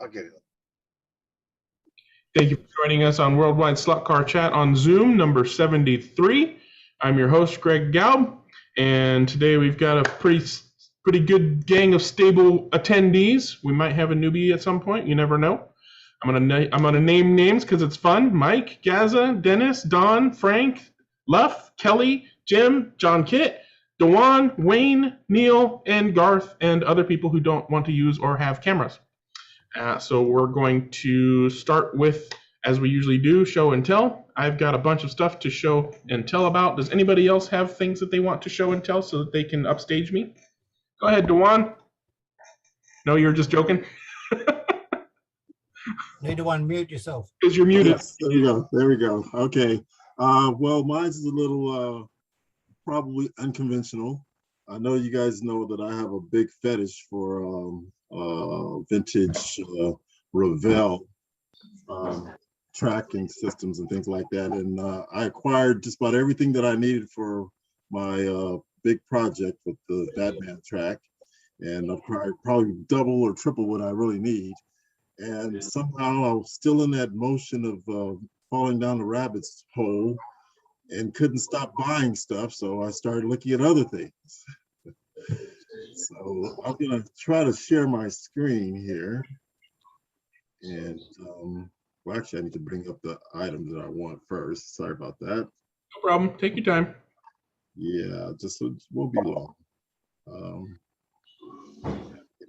I'll get it. Thank you for joining us on Worldwide Slot Car Chat on Zoom, number 73. I'm your host, Greg Gaub, and today we've got a pretty good gang of stable attendees. We might have a newbie at some point. You never know. I'm gonna name names because it's fun. Mike, Gaza, Dennis, Don, Frank, Luff, Kelly, Jim, John Kitt, Dewan, Wayne, Neil, and Garth, and other people who don't want to use or have cameras. So we're going to start with, as we usually do, show and tell. I've got a bunch of stuff to show and tell about. Does anybody else have things that they want to show and tell so that they can upstage me? Go ahead, Dewan. No, you're just joking? Need to unmute yourself. Because you're muted. Yes, there we go. There we go. Okay. Well, mine's is a little probably unconventional. I know you guys know that I have a big fetish for vintage Revell tracking systems and things like that. And I acquired just about everything that I needed for my big project with the Batman track. And I've probably double or triple what I really need. And somehow I was still in that motion of falling down the rabbit's hole and couldn't stop buying stuff. So I started looking at other things. So I'm gonna try to share my screen here. And well, actually I need to bring up the items that I want first. Sorry about that. No problem, take your time. Yeah, just won't be long.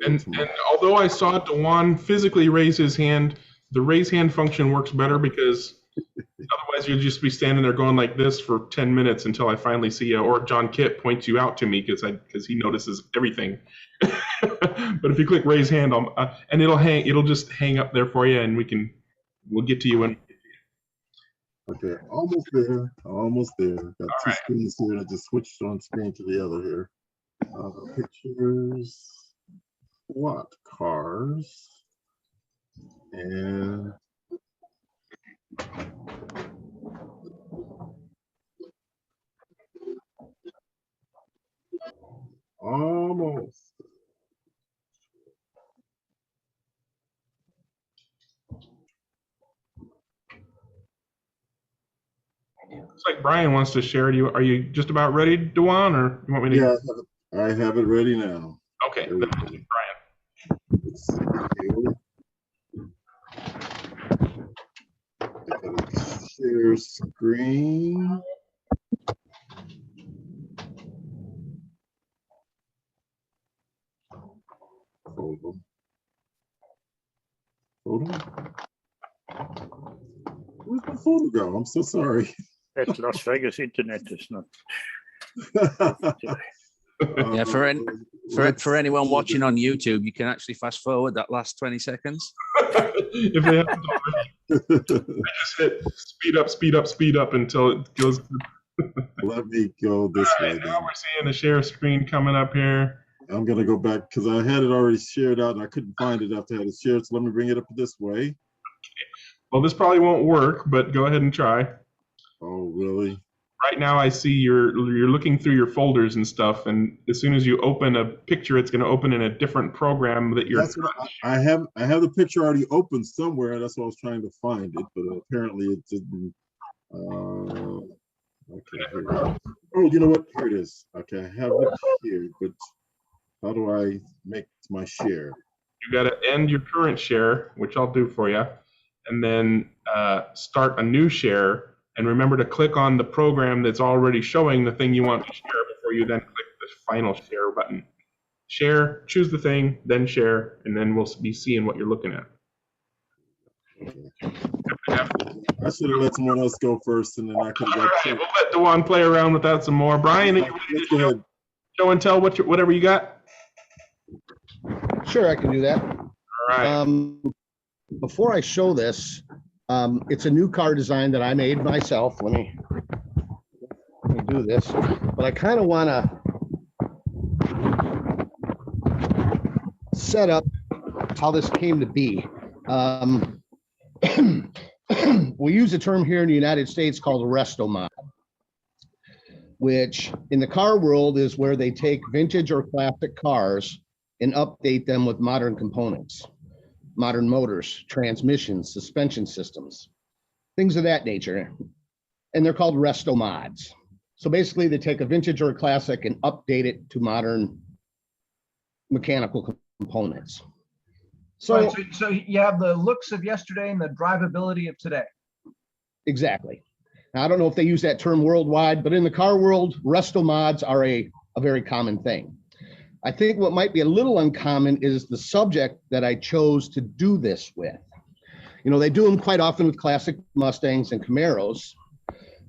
And although I saw Dewan physically raise his hand, the raise hand function works better because otherwise you'll just be standing there going like this for 10 minutes until I finally see you, or John Kitt points you out to me because he notices everything. But if you click raise hand, and it'll just hang up there for you, and we'll get to you when. Okay, almost there. Got two screens here, and I just switched one screen to the other here. Pictures, what cars, and almost. Looks like Brian wants to share. Are you just about ready, Dewan, or you want me to? Yeah, I have it ready now. Okay, then Brian. Let's see here. I gotta share screen. Photo. Where's my photo go? I'm so sorry. That's Las Vegas internet, is not. Yeah, for anyone watching on YouTube, you can actually fast forward that last 20 seconds. If they haven't already, I just hit speed up until it goes. Let me go this way. Now we're seeing the share screen coming up here. I'm gonna go back because I had it already shared out and I couldn't find it after I had it shared. So let me bring it up this way. Okay. Well, this probably won't work, but go ahead and try. Oh, really? Right now I see you're looking through your folders and stuff, and as soon as you open a picture, it's going to open in a different program that you're. That's what I have the picture already open somewhere. That's what I was trying to find it, but apparently it didn't. Okay. Here we go. Oh, you know what? Here it is. Okay, I have it here, but how do I make my share? You got to end your current share, which I'll do for you, and then start a new share. And remember to click on the program that's already showing the thing you want to share before you then click the final share button. Share, choose the thing, then share, and then we'll be seeing what you're looking at. I should have let someone else go first, and then I could have got. Right, we'll let Dewan play around with that some more. Brian, are you ready to show and tell whatever you got? Sure, I can do that. All right. Before I show this, it's a new car design that I made myself. Let me do this, but I kind of want to set up how this came to be. We use a term here in the United States called a resto mod, which in the car world is where they take vintage or classic cars and update them with modern components. modern motors, transmissions, suspension systems, things of that nature. And they're called resto mods. So basically they take a vintage or a classic and update it to modern mechanical components. So, Right, so you have the looks of yesterday and the drivability of today. exactly. Now, I don't know if they use that term worldwide, but in the car world, resto mods are a very common thing. I think what might be a little uncommon is the subject that I chose to do this with. You know, they do them quite often with classic Mustangs and Camaros,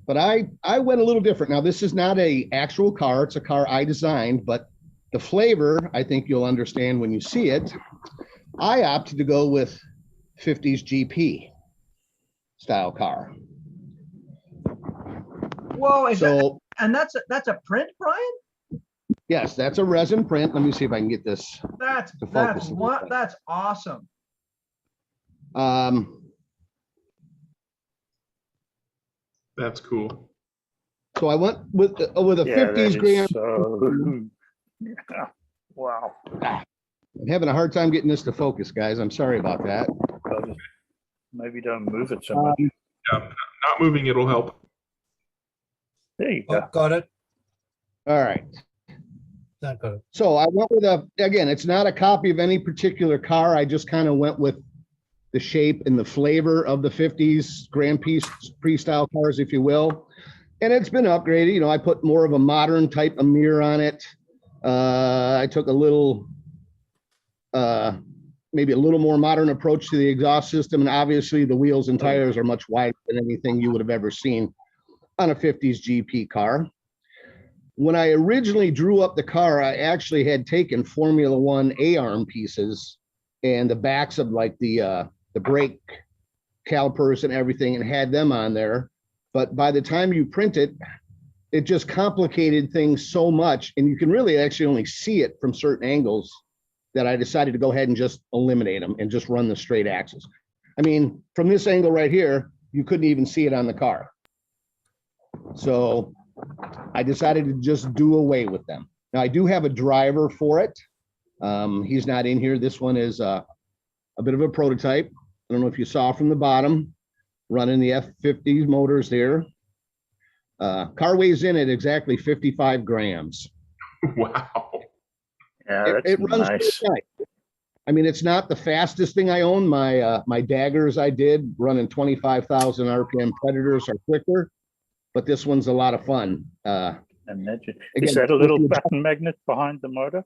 but I went a little different. Now, this is not an actual car. It's a car I designed, but the flavor, I think you'll understand when you see it. I opted to go with 50s GP style car. Whoa, So, and that's a print, Brian? yes, that's a resin print. Let me see if I can get this. That's To focus a little bit. that's awesome. That's cool. So I went with a Yeah, 50s gram. so, yeah. Wow. I'm having a hard time getting this to focus, guys. I'm sorry about that. Maybe don't move it so much. Yeah, not moving it'll help. There you go. Oh, got it. All right. That got it. So I went with again, it's not a copy of any particular car. I just kind of went with the shape and the flavor of the 50s Grand Prix style cars, if you will. And it's been upgraded. You know, I put more of a modern type of mirror on it. I took a little, maybe a little more modern approach to the exhaust system. And obviously the wheels and tires are much wider than anything you would have ever seen on a 50s GP car. When I originally drew up the car, I actually had taken Formula One A-arm pieces and the backs of like the brake calipers and everything and had them on there. But by the time you print it, it just complicated things so much. And you can really actually only see it from certain angles that I decided to go ahead and just eliminate them and just run the straight axles. I mean, from this angle right here, you couldn't even see it on the car. So I decided to just do away with them. Now I do have a driver for it. He's not in here. This one is a bit of a prototype. I don't know if you saw from the bottom, running the F50 motors there. Car weighs in at exactly 55 grams. Wow. Yeah, that's It runs nice. pretty nice. I mean, it's not the fastest thing I own. My daggers I did running 25,000 RPM Predators are quicker, but this one's a lot of fun. Imagine. Again, Is that a little button magnet behind the motor?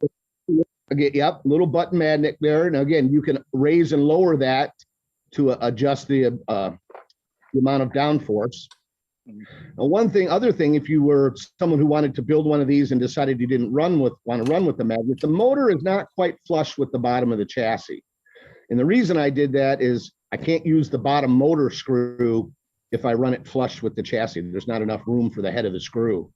Again, yep, little button magnet there. And again, you can raise and lower that to adjust the amount of downforce. Now, other thing, if you were someone who wanted to build one of these and decided you didn't want to run with the magnet, the motor is not quite flush with the bottom of the chassis. And the reason I did that is I can't use the bottom motor screw if I run it flush with the chassis. There's not enough room for the head of the screw.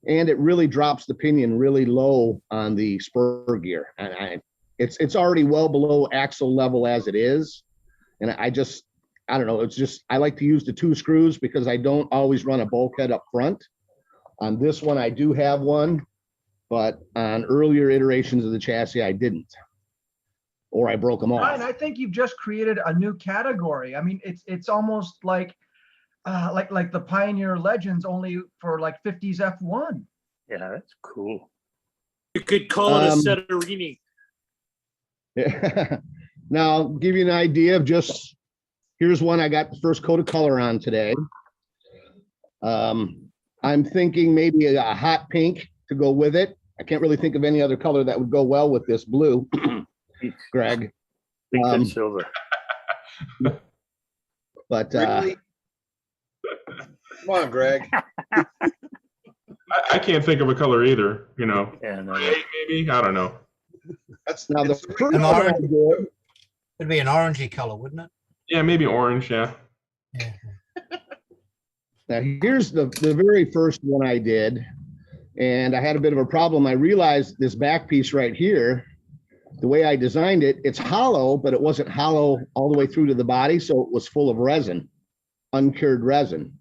And it really drops the pinion really low on the spur gear. And it's already well below axle level as it is. And I don't know, it's just, I like to use the two screws because I don't always run a bulkhead up front. On this one, I do have one, but on earlier iterations of the chassis, I didn't. Or I broke them off. Brian, I think you've just created a new category. I mean, it's almost like the Pioneer Legends, only for like 50s F1. Yeah, that's cool. You could call it a Setarini. Now, I'll give you an idea of just, here's one I got the first coat of color on today. I'm thinking maybe a hot pink to go with it. I can't really think of any other color that would go well with this blue, Greg. Pink and silver. But Really? Come on, Greg. I can't think of a color either, you know. Yeah, no, Maybe, I don't know. That's now the it's- first An color I orange. did, It'd be an orangey color, wouldn't it? Yeah, maybe orange, yeah. Yeah. now here's the very first one I did, and I had a bit of a problem. I realized this back piece right here, the way I designed it, it's hollow, but it wasn't hollow all the way through to the body, so it was full of resin, uncured resin.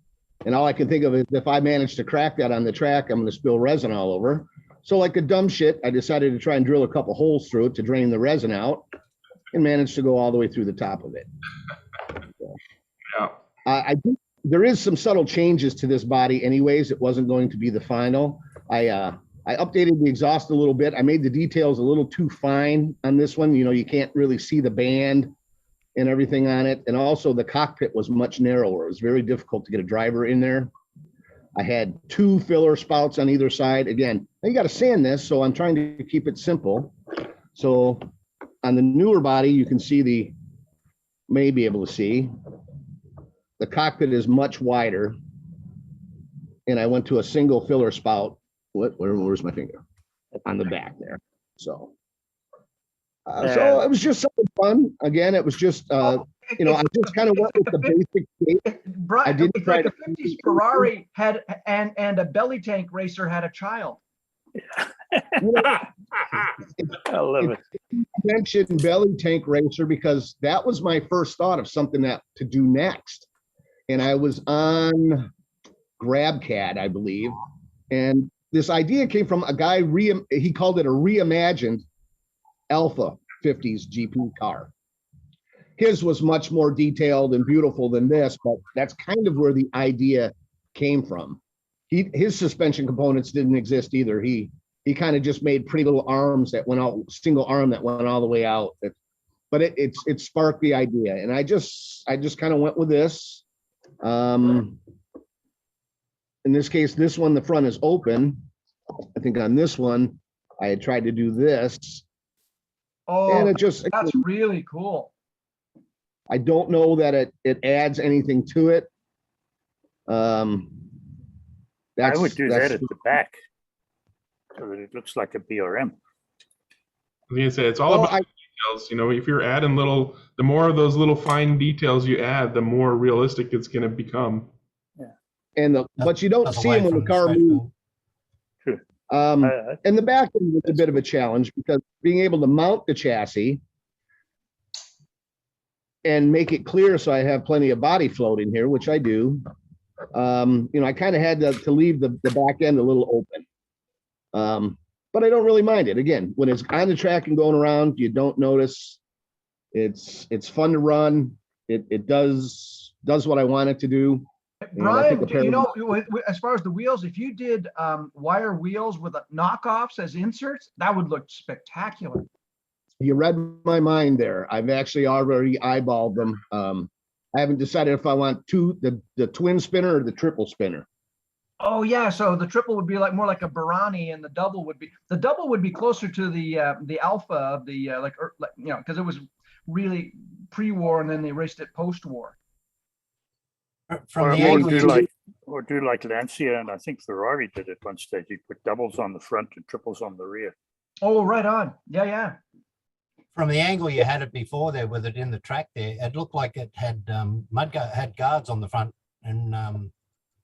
And all I can think of is if I manage to crack that on the track, I'm going to spill resin all over. So like a dumb shit, I decided to try and drill a couple holes through it to drain the resin out. and managed to go all the way through the top of it. Yeah. I think there is some subtle changes to this body anyways. It wasn't going to be the final. I updated the exhaust a little bit. I made the details a little too fine on this one. You know, you can't really see the band and everything on it. And also the cockpit was much narrower. It was very difficult to get a driver in there. I had 2 filler spouts on either side. Again, you got to sand this, so I'm trying to keep it simple. So on the newer body, you can see may be able to see, the cockpit is much wider. And I went to a single filler spout. Where's my finger? On the back there. So it was just something fun. Again, it was just, you know, I just kind of went with the basic shape. Brian, I didn't it's try like to- a 50s Ferrari had, and a belly tank racer had a child. I love it. Mentioned belly tank racer because that was my first thought of something to do next. And I was on GrabCAD, I believe. And this idea came from a guy, he called it a reimagined Alpha 50s GP car. His was much more detailed and beautiful than this, but that's kind of where the idea came from. His suspension components didn't exist either. He kind of just made pretty little arms that went out, single arm that went all the way out. But it sparked the idea, and I just kind of went with this. In this case, this one, the front is open. I think on this one, I had tried to do this. Oh, And it just, that's really cool. I don't know that it adds anything to it. I would do that at the back, so that it looks like a BRM. I was gonna say, it's all about details. You know, if you're adding the more of those little fine details you add, the more realistic it's going to become. But you don't That's see away them when the from car stretch moves. film. And the back end was a bit of a challenge because being able to mount the chassis and make it clear so I have plenty of body float in here, which I do. You know, I kind of had to leave the back end a little open. But I don't really mind it. Again, when it's on the track and going around, you don't notice. It's fun to run. It does what I want it to do. Brian, you know, as far as the wheels, if you did wire wheels with knockoffs as inserts, that would look spectacular. You read my mind there. I've actually already eyeballed them. I haven't decided if I want the twin spinner or the triple spinner. Oh yeah, so the triple would be like more like a Barani, and the double would be closer to the Alpha of the you know, because it was really pre-war and then they raced it post-war. From the Or angle you do like Lancia, and I think Ferrari did it one stage. You put doubles on the front and triples on the rear. Oh, right on. Yeah. from the angle you had it before there with it in the track there, it looked like it had had guards on the front and on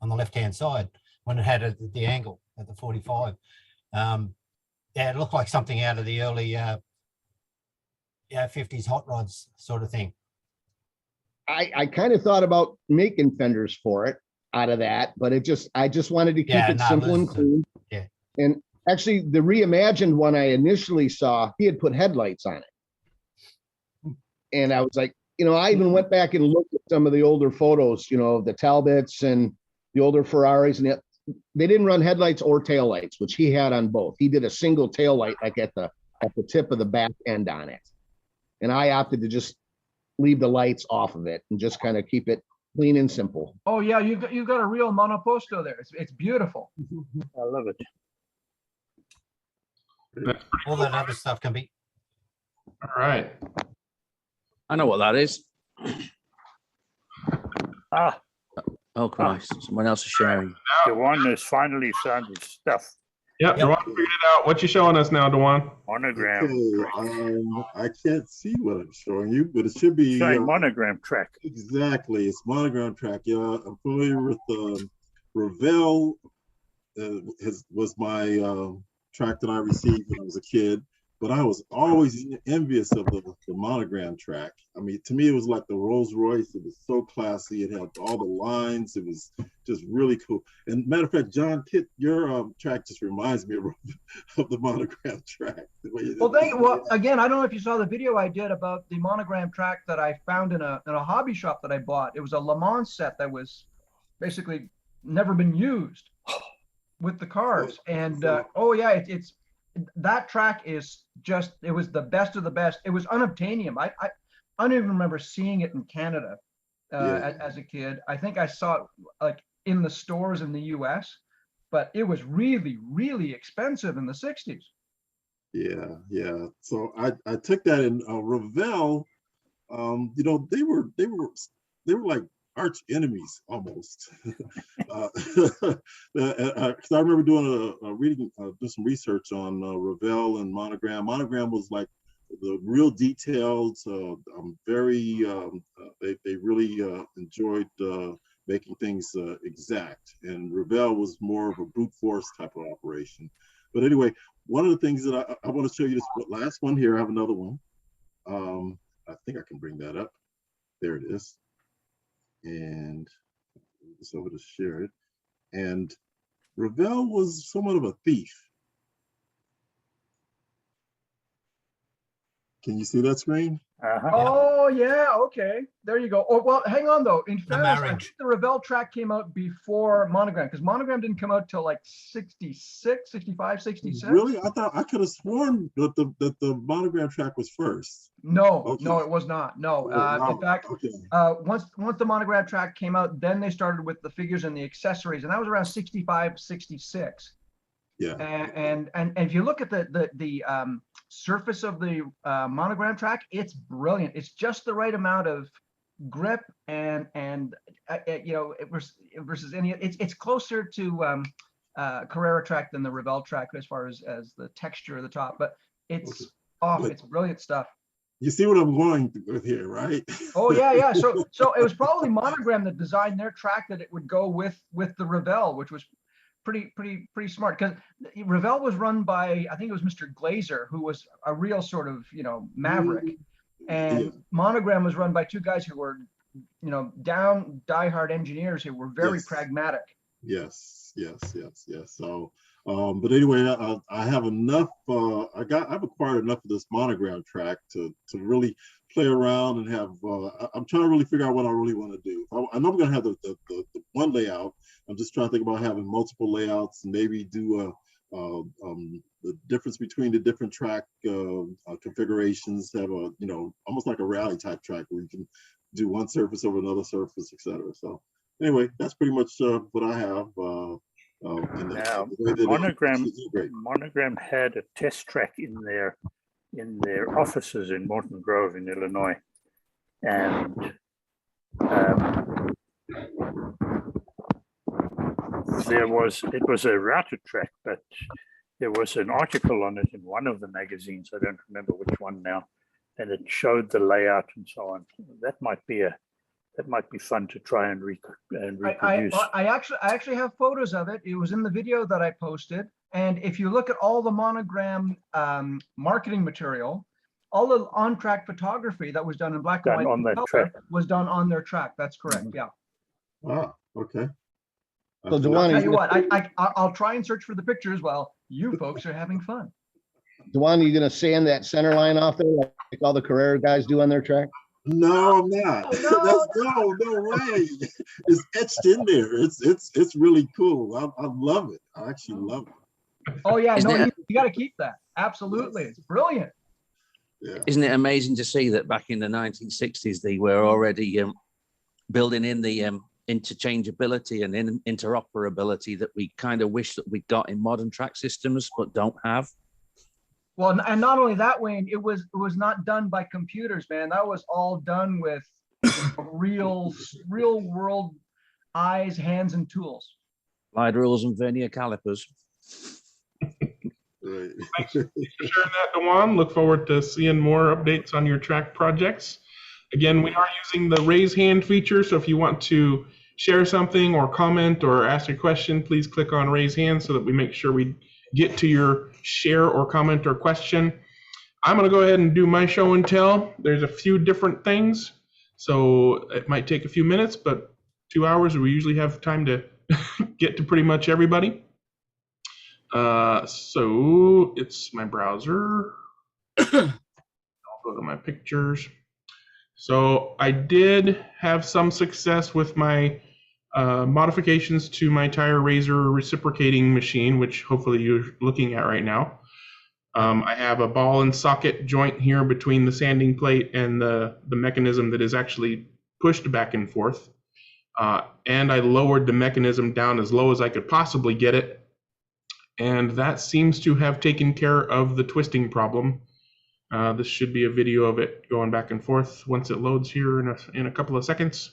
the left-hand side when it had it at the angle at the 45. Yeah, it looked like something out of the early 50s hot rods sort of thing. I kind of thought about making fenders for it out of that, but I just wanted to keep it simple and clean. Yeah. And actually the reimagined one I initially saw, he had put headlights on it. And I was like, I even went back and looked at some of the older photos, the Talbots and the older Ferraris, and they didn't run headlights or taillights, which he had on both. He did a single taillight like at the tip of the back end on it. And I opted to just leave the lights off of it and just kind of keep it clean and simple. Oh yeah, you've got a real monoposto there. It's beautiful. I love it. All that other stuff can be. All right. I know what that is. Ah, Oh, Christ. Someone else is sharing. Dewan has finally found his stuff. Yep, Yep. Dewan figured it out. What you showing us now, Dewan? Monogram. Okay, I can't see what I'm showing you, but it should be Sorry, monogram track. exactly. It's Monogram track. Yeah, I'm familiar with Revell. Was my track that I received when I was a kid. but I was always envious of the Monogram track. I mean, to me, it was like the Rolls Royce. It was so classy. It had all the lines. It was just really cool. And matter of fact, John Kitt, your track just reminds me of the Monogram track. Well, again, I don't know if you saw the video I did about the Monogram track that I found in a hobby shop that I bought. It was a Le Mans set that was basically never been used with the cars. And oh yeah, it's that track is just, it was the best of the best. It was unobtainium. I don't even remember seeing it in Canada as a kid. I think I saw it like in the stores in the US, but it was really, really expensive in the 60s. Yeah. So I took that in Revell. You know, they were like arch enemies almost. Because I remember doing a reading, doing some research on Revell and Monogram. Monogram was like the real details. Very, they really enjoyed making things exact, and Revell was more of a brute force type of operation. But anyway, one of the things that I want to show you, this last one here, I have another one. I think I can bring that up. There it is. And it's over to share it. And Revell was somewhat of a thief. Can you see that screen? Oh yeah, okay. There you go. Oh well, hang on though. In fairness, I think marriage. the Revell track came out before Monogram, because Monogram didn't come out till like 66, 65, 66. Really? I thought, I could have sworn that the Monogram track was first. No, Okay. no, it was not. No. Wow. In fact, Okay. once the Monogram track came out, then they started with the figures and the accessories, and that was around 65, 66. Yeah. And if you look at the surface of the Monogram track, it's brilliant. It's just the right amount of grip and you know, versus any. It's closer to Carrera track than the Revell track as far as the texture of the top, but it's it's brilliant stuff. You see what I'm going with here, right? Oh yeah. So it was probably Monogram that designed their track that it would go with the Revell, which was pretty smart, because Revell was run by, I think it was Mr. Glazer, who was a real sort of, you know, maverick, and Monogram was run by two guys who were, you know, diehard engineers who were very pragmatic. Yes. So, but anyway, I have enough. I've acquired enough of this Monogram track to really play around and have. I'm trying to really figure out what I really want to do. I know I'm going to have the one layout. I'm just trying to think about having multiple layouts and maybe do the difference between the different track configurations. Have a, you know, almost like a rally type track where you can do one surface over another surface, etc. So anyway, that's pretty much what I have. Now, Monogram had a test track in their offices in Morton Grove in Illinois, and it was a routed track, but there was an article on it in one of the magazines. I don't remember which one now, and it showed the layout and so on. That might be fun to try and reproduce. I actually have photos of it. It was in the video that I posted. And if you look at all the Monogram marketing material, all the on-track photography that was done in black and white on that track was done on their track. That's correct. Yeah. Ah, okay. So I'll tell you what, I'll try and search for the pictures while you folks are having fun. Dewan, you gonna sand that center line off there like all the Carrera guys do on their track? No, I'm not. Oh, no. no way. It's etched in there. It's really cool. I love it. I actually love it. Oh yeah, you got to keep that. Absolutely, it's brilliant. Yeah. Isn't it amazing to see that back in the 1960s they were already building in the interchangeability and interoperability that we kind of wish that we got in modern track systems but don't have? Well, and not only that, Wayne, it was not done by computers, man. That was all done with real world eyes, hands, and tools. Slide rules and vernier calipers. Right. Thanks for sharing that, Dewan. Look forward to seeing more updates on your track projects. Again, we are using the raise hand feature, so if you want to share something or comment or ask a question, please click on raise hand so that we make sure we get to your share or comment or question. I'm going to go ahead and do my show and tell. There's a few different things, so it might take a few minutes, but 2 hours, we usually have time to get to pretty much everybody. So it's my browser. I'll go to my pictures. So I did have some success with my modifications to my tire raiser reciprocating machine, which hopefully you're looking at right now. I have a ball and socket joint here between the sanding plate and the mechanism that is actually pushed back and forth. And I lowered the mechanism down as low as I could possibly get it. And that seems to have taken care of the twisting problem. This should be a video of it going back and forth once it loads here in a couple of seconds.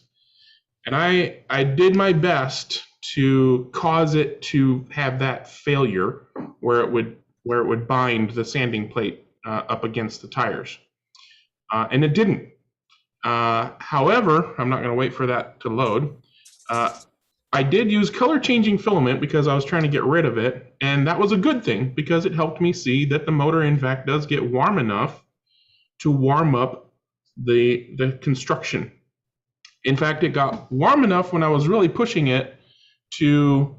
And I did my best to cause it to have that failure where it would bind the sanding plate up against the tires. And it didn't. However, I'm not going to wait for that to load. I did use color changing filament because I was trying to get rid of it, and that was a good thing because it helped me see that the motor in fact does get warm enough to warm up the construction. In fact, it got warm enough when I was really pushing it to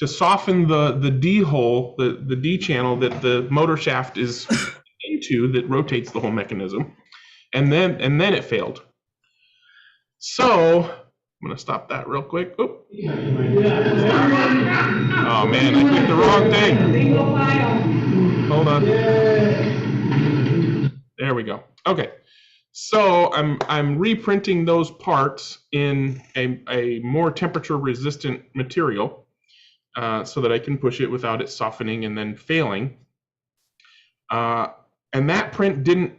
soften the D hole, the D channel that the motor shaft is into that rotates the whole mechanism, and then it failed. So I'm gonna stop that real quick. Oop. Oh man, I clicked the wrong thing. Hold on. There we go. Okay. So I'm reprinting those parts in a more temperature resistant material so that I can push it without it softening and then failing. And that print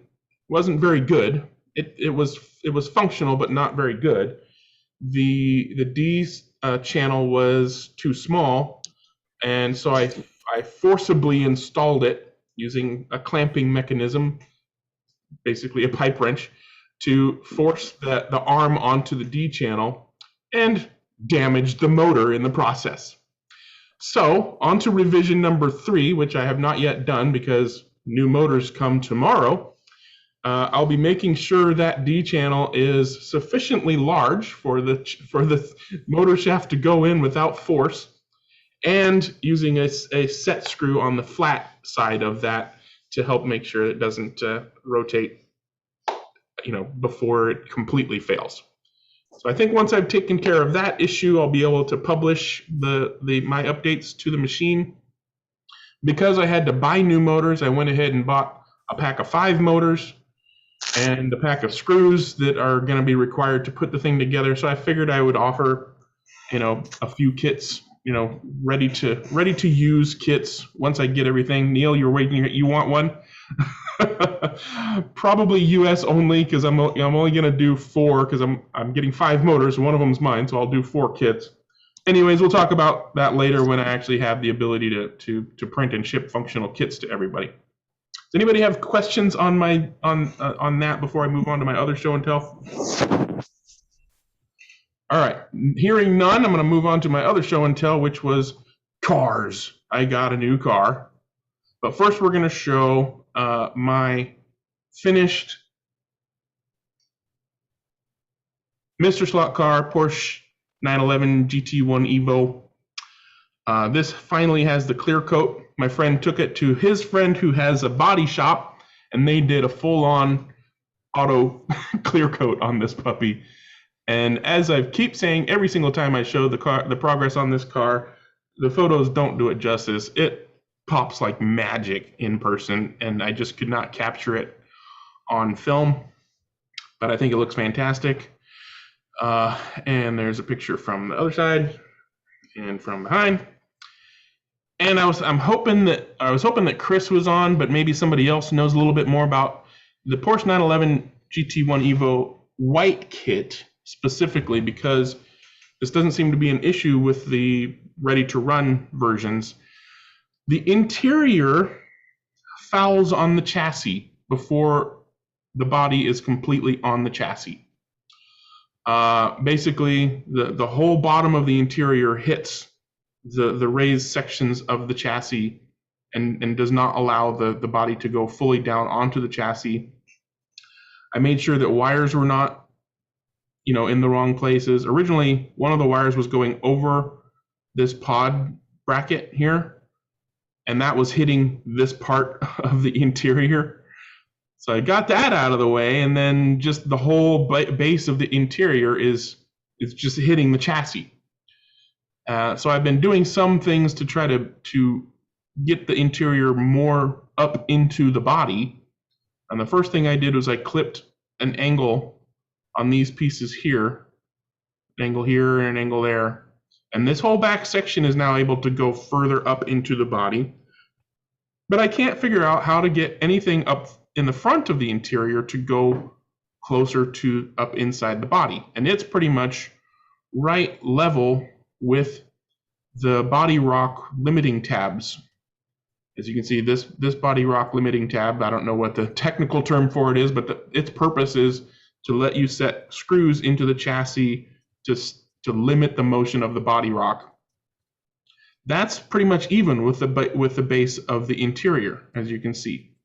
wasn't very good. It was functional but not very good. The D channel was too small, and so I forcibly installed it using a clamping mechanism, basically a pipe wrench, to force the arm onto the D channel and damaged the motor in the process. So on to revision number 3, which I have not yet done because new motors come tomorrow. I'll be making sure that D channel is sufficiently large for the motor shaft to go in without force, and using a set screw on the flat side of that to help make sure it doesn't rotate, before it completely fails. So I think once I've taken care of that issue, I'll be able to publish my updates to the machine. Because I had to buy new motors, I went ahead and bought a pack of 5 motors and a pack of screws that are going to be required to put the thing together. So I figured I would offer, a few kits, ready to use kits once I get everything. Neil, you're waiting. You want one? Probably US only, because I'm only going to do 4 because I'm getting 5 motors. One of them's mine, so I'll do 4 kits. Anyways, we'll talk about that later when I actually have the ability to print and ship functional kits to everybody. Does anybody have questions on that before I move on to my other show and tell? All right, hearing none, I'm going to move on to my other show and tell, which was cars. I got a new car. But first we're going to show my finished Mr. Slot car, Porsche 911 GT1 Evo. This finally has the clear coat. My friend took it to his friend who has a body shop, and they did a full-on auto clear coat on this puppy. And as I keep saying every single time I show the progress on this car, the photos don't do it justice. It pops like magic in person, and I just could not capture it on film, but I think it looks fantastic. And there's a picture from the other side and from behind. And I was hoping that Chris was on, but maybe somebody else knows a little bit more about the Porsche 911 GT1 Evo white kit specifically, because this doesn't seem to be an issue with the ready-to-run versions. The interior fouls on the chassis before the body is completely on the chassis. Basically, the whole bottom of the interior hits the raised sections of the chassis and does not allow the body to go fully down onto the chassis. I made sure that wires were not, in the wrong places. Originally, one of the wires was going over this pod bracket here, and that was hitting this part of the interior. So I got that out of the way, and then just the whole base of the interior is just hitting the chassis. So I've been doing some things to try to get the interior more up into the body. And the first thing I did was I clipped an angle on these pieces here, an angle here and an angle there. And this whole back section is now able to go further up into the body. But I can't figure out how to get anything up in the front of the interior to go closer to up inside the body. And it's pretty much right level with the body rock limiting tabs. As you can see, this body rock limiting tab, I don't know what the technical term for it is, but its purpose is to let you set screws into the chassis to limit the motion of the body rock. That's pretty much even with the base of the interior, as you can see.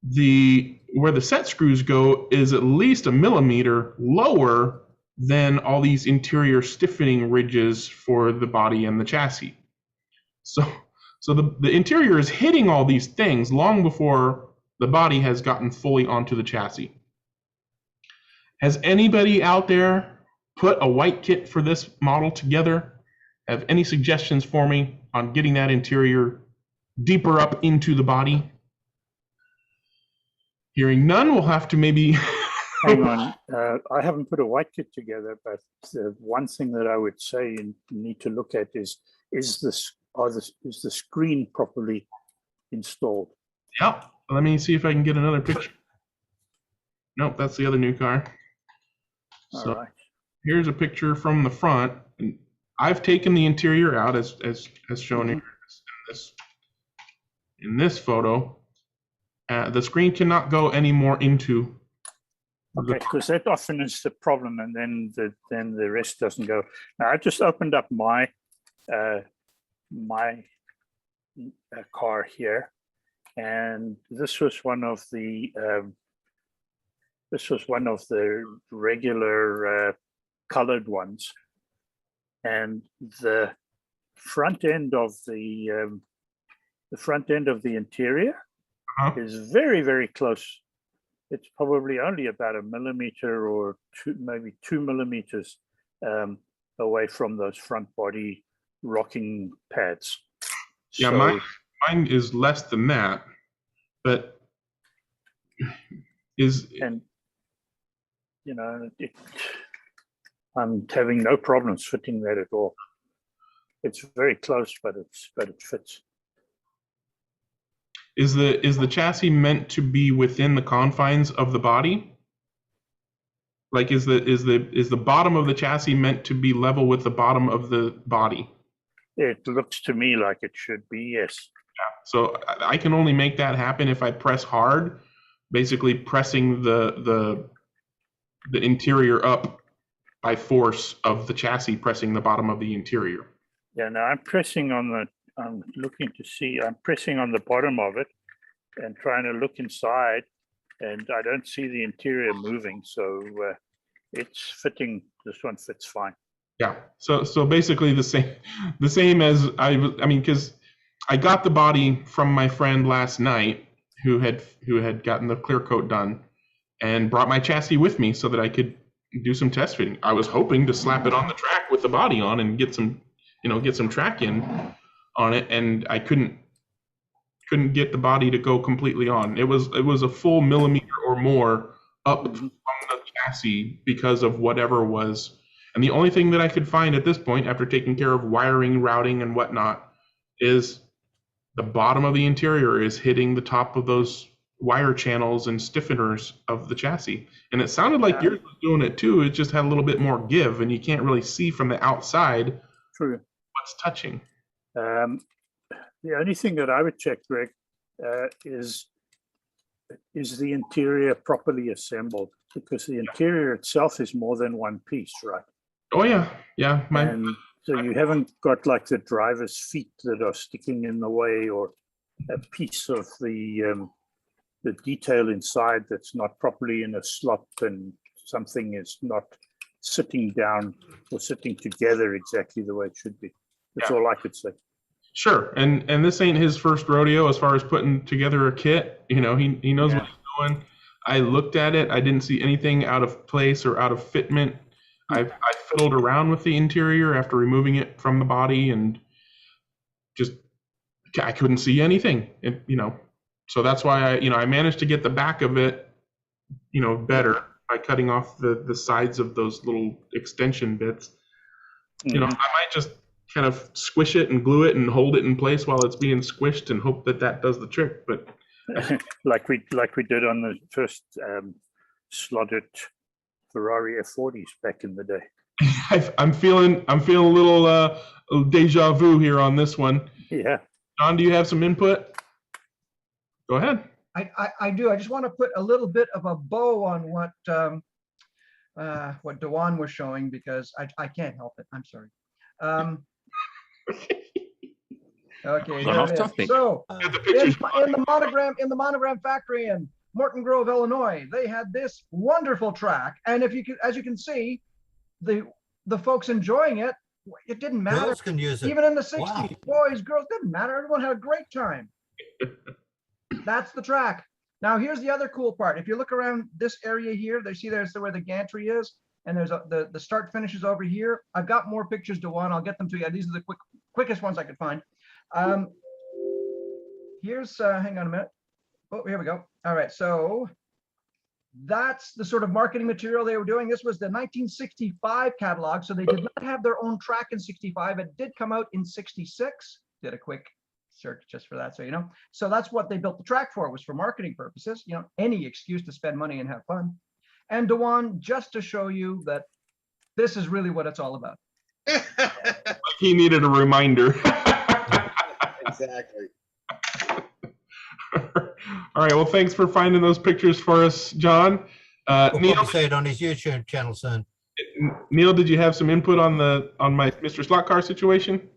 Where the set screws go is at least 1 millimeter lower than all these interior stiffening ridges for the body and the chassis. So the interior is hitting all these things long before the body has gotten fully onto the chassis. Has anybody out there put a white kit for this model together? Have any suggestions for me on getting that interior deeper up into the body? Hearing none, we'll have to maybe... Hang on, I haven't put a white kit together, but one thing that I would say you need to look at is the screen properly installed? Yep. Let me see if I can get another picture. Nope, that's the other new car. So right. Here's a picture from the front. And I've taken the interior out as shown here in this photo. The screen cannot go any more into. Okay, because that often is the problem, and then the rest doesn't go. Now I just opened up my car here, and this was one of the regular colored ones, and the front end of the interior is very, very close. It's probably only about 1 millimeter or maybe 2 millimeters away from those front body rocking pads. Yeah, so, mine is less than that, but and I'm having no problems fitting that at all. It's very close, but it fits. Is the chassis meant to be within the confines of the body? Like is the bottom of the chassis meant to be level with the bottom of the body? It looks to me like it should be, yes. Yeah. So I can only make that happen if I press hard, basically pressing the interior up by force of the chassis pressing the bottom of the interior. Yeah, now I'm pressing on I'm pressing on the bottom of it and trying to look inside, and I don't see the interior moving, so it's fitting. This one fits fine. Yeah, so basically the same as I mean, because I got the body from my friend last night who had gotten the clear coat done and brought my chassis with me so that I could do some test fitting. I was hoping to slap it on the track with the body on and get some track in on it, and I couldn't get the body to go completely on. It was a full millimeter or more up from the chassis because of whatever was. And the only thing that I could find at this point, after taking care of wiring, routing, and whatnot, is the bottom of the interior is hitting the top of those wire channels and stiffeners of the chassis. And it sounded like yours was doing it too. It just had a little bit more give, and you can't really see from the outside what's touching. The only thing that I would check, Greg, is the interior properly assembled? Because the interior itself is more than one piece, right? Oh yeah. And so you haven't got like the driver's feet that are sticking in the way, or a piece of the detail inside that's not properly in a slot, and something is not sitting down or sitting together exactly the way it should be. That's all I could say. Sure, and this ain't his first rodeo as far as putting together a kit. You know, he knows what he's doing. I looked at it. I didn't see anything out of place or out of fitment. I fiddled around with the interior after removing it from the body, and just I couldn't see anything. So that's why I managed to get the back of it, better by cutting off the sides of those little extension bits. I might just kind of squish it and glue it and hold it in place while it's being squished and hope that does the trick. But like we did on the first slotted Ferrari F40s back in the day. I'm feeling a little deja vu here on this one. Yeah. John, do you have some input? Go ahead. I do. I just want to put a little bit of a bow on what Dewan was showing, because I can't help it. I'm sorry. Okay. Off topic. So in the Monogram factory in Morton Grove, Illinois, they had this wonderful track, and as you can see, the folks enjoying it. It didn't matter. Girls can use it. Even in the 60s, Wow. boys, girls, didn't matter. Everyone had a great time. That's the track. Now, here's the other cool part. If you look around this area here, there's where the gantry is, and there's the start finish is over here. I've got more pictures, Dewan. I'll get them to you. These are the quickest ones I could find. Here's, hang on a minute. Oh, here we go. All right, so that's the sort of marketing material they were doing. This was the 1965 catalog, so they did not have their own track in 65. It did come out in 66. Did a quick search just for that, so you know. So that's what they built the track for, was for marketing purposes, any excuse to spend money and have fun. And Dewan, just to show you that this is really what it's all about. He needed a reminder. Exactly. All right. Well, thanks for finding those pictures for us, John. We'll Neil, probably see it on his YouTube channel soon. Neil, did you have some input on my Mr. Slot Car situation?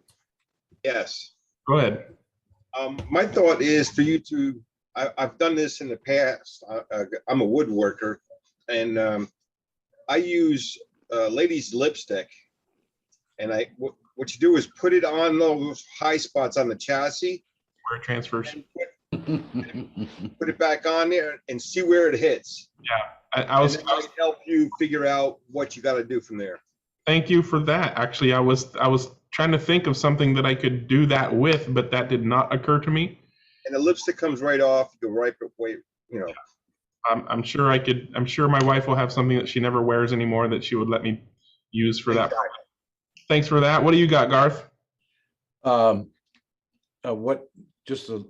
Yes. Go ahead. My thought is for you to, I've done this in the past. I'm a woodworker, and I use ladies' lipstick. And what you do is put it on those high spots on the chassis. Where it transfers. Put it back on there and see where it hits. Yeah, I was help you figure out what you got to do from there. Thank you for that. Actually, I was trying to think of something that I could do that with, but that did not occur to me. And the lipstick comes right off the right way, I'm sure I could. I'm sure my wife will have something that she never wears anymore that she would let me use for that. Thanks for that. What do you got, Garth?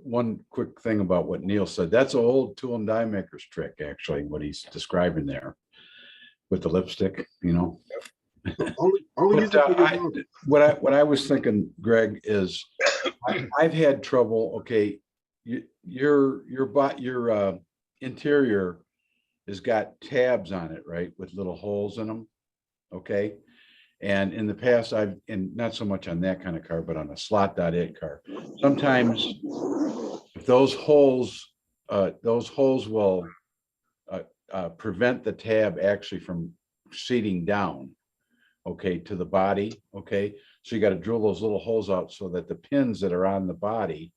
One quick thing about what Neil said. That's an old tool and die maker's trick, actually, what he's describing there with the lipstick, What I was thinking, Greg, is I've had trouble. Okay, your interior has got tabs on it, right, with little holes in them. Okay. And in the past, and not so much on that kind of car, but on a slot.it car, sometimes if those holes will prevent the tab actually from seating down, okay, to the body, okay? So you got to drill those little holes out so that the pins that are on the body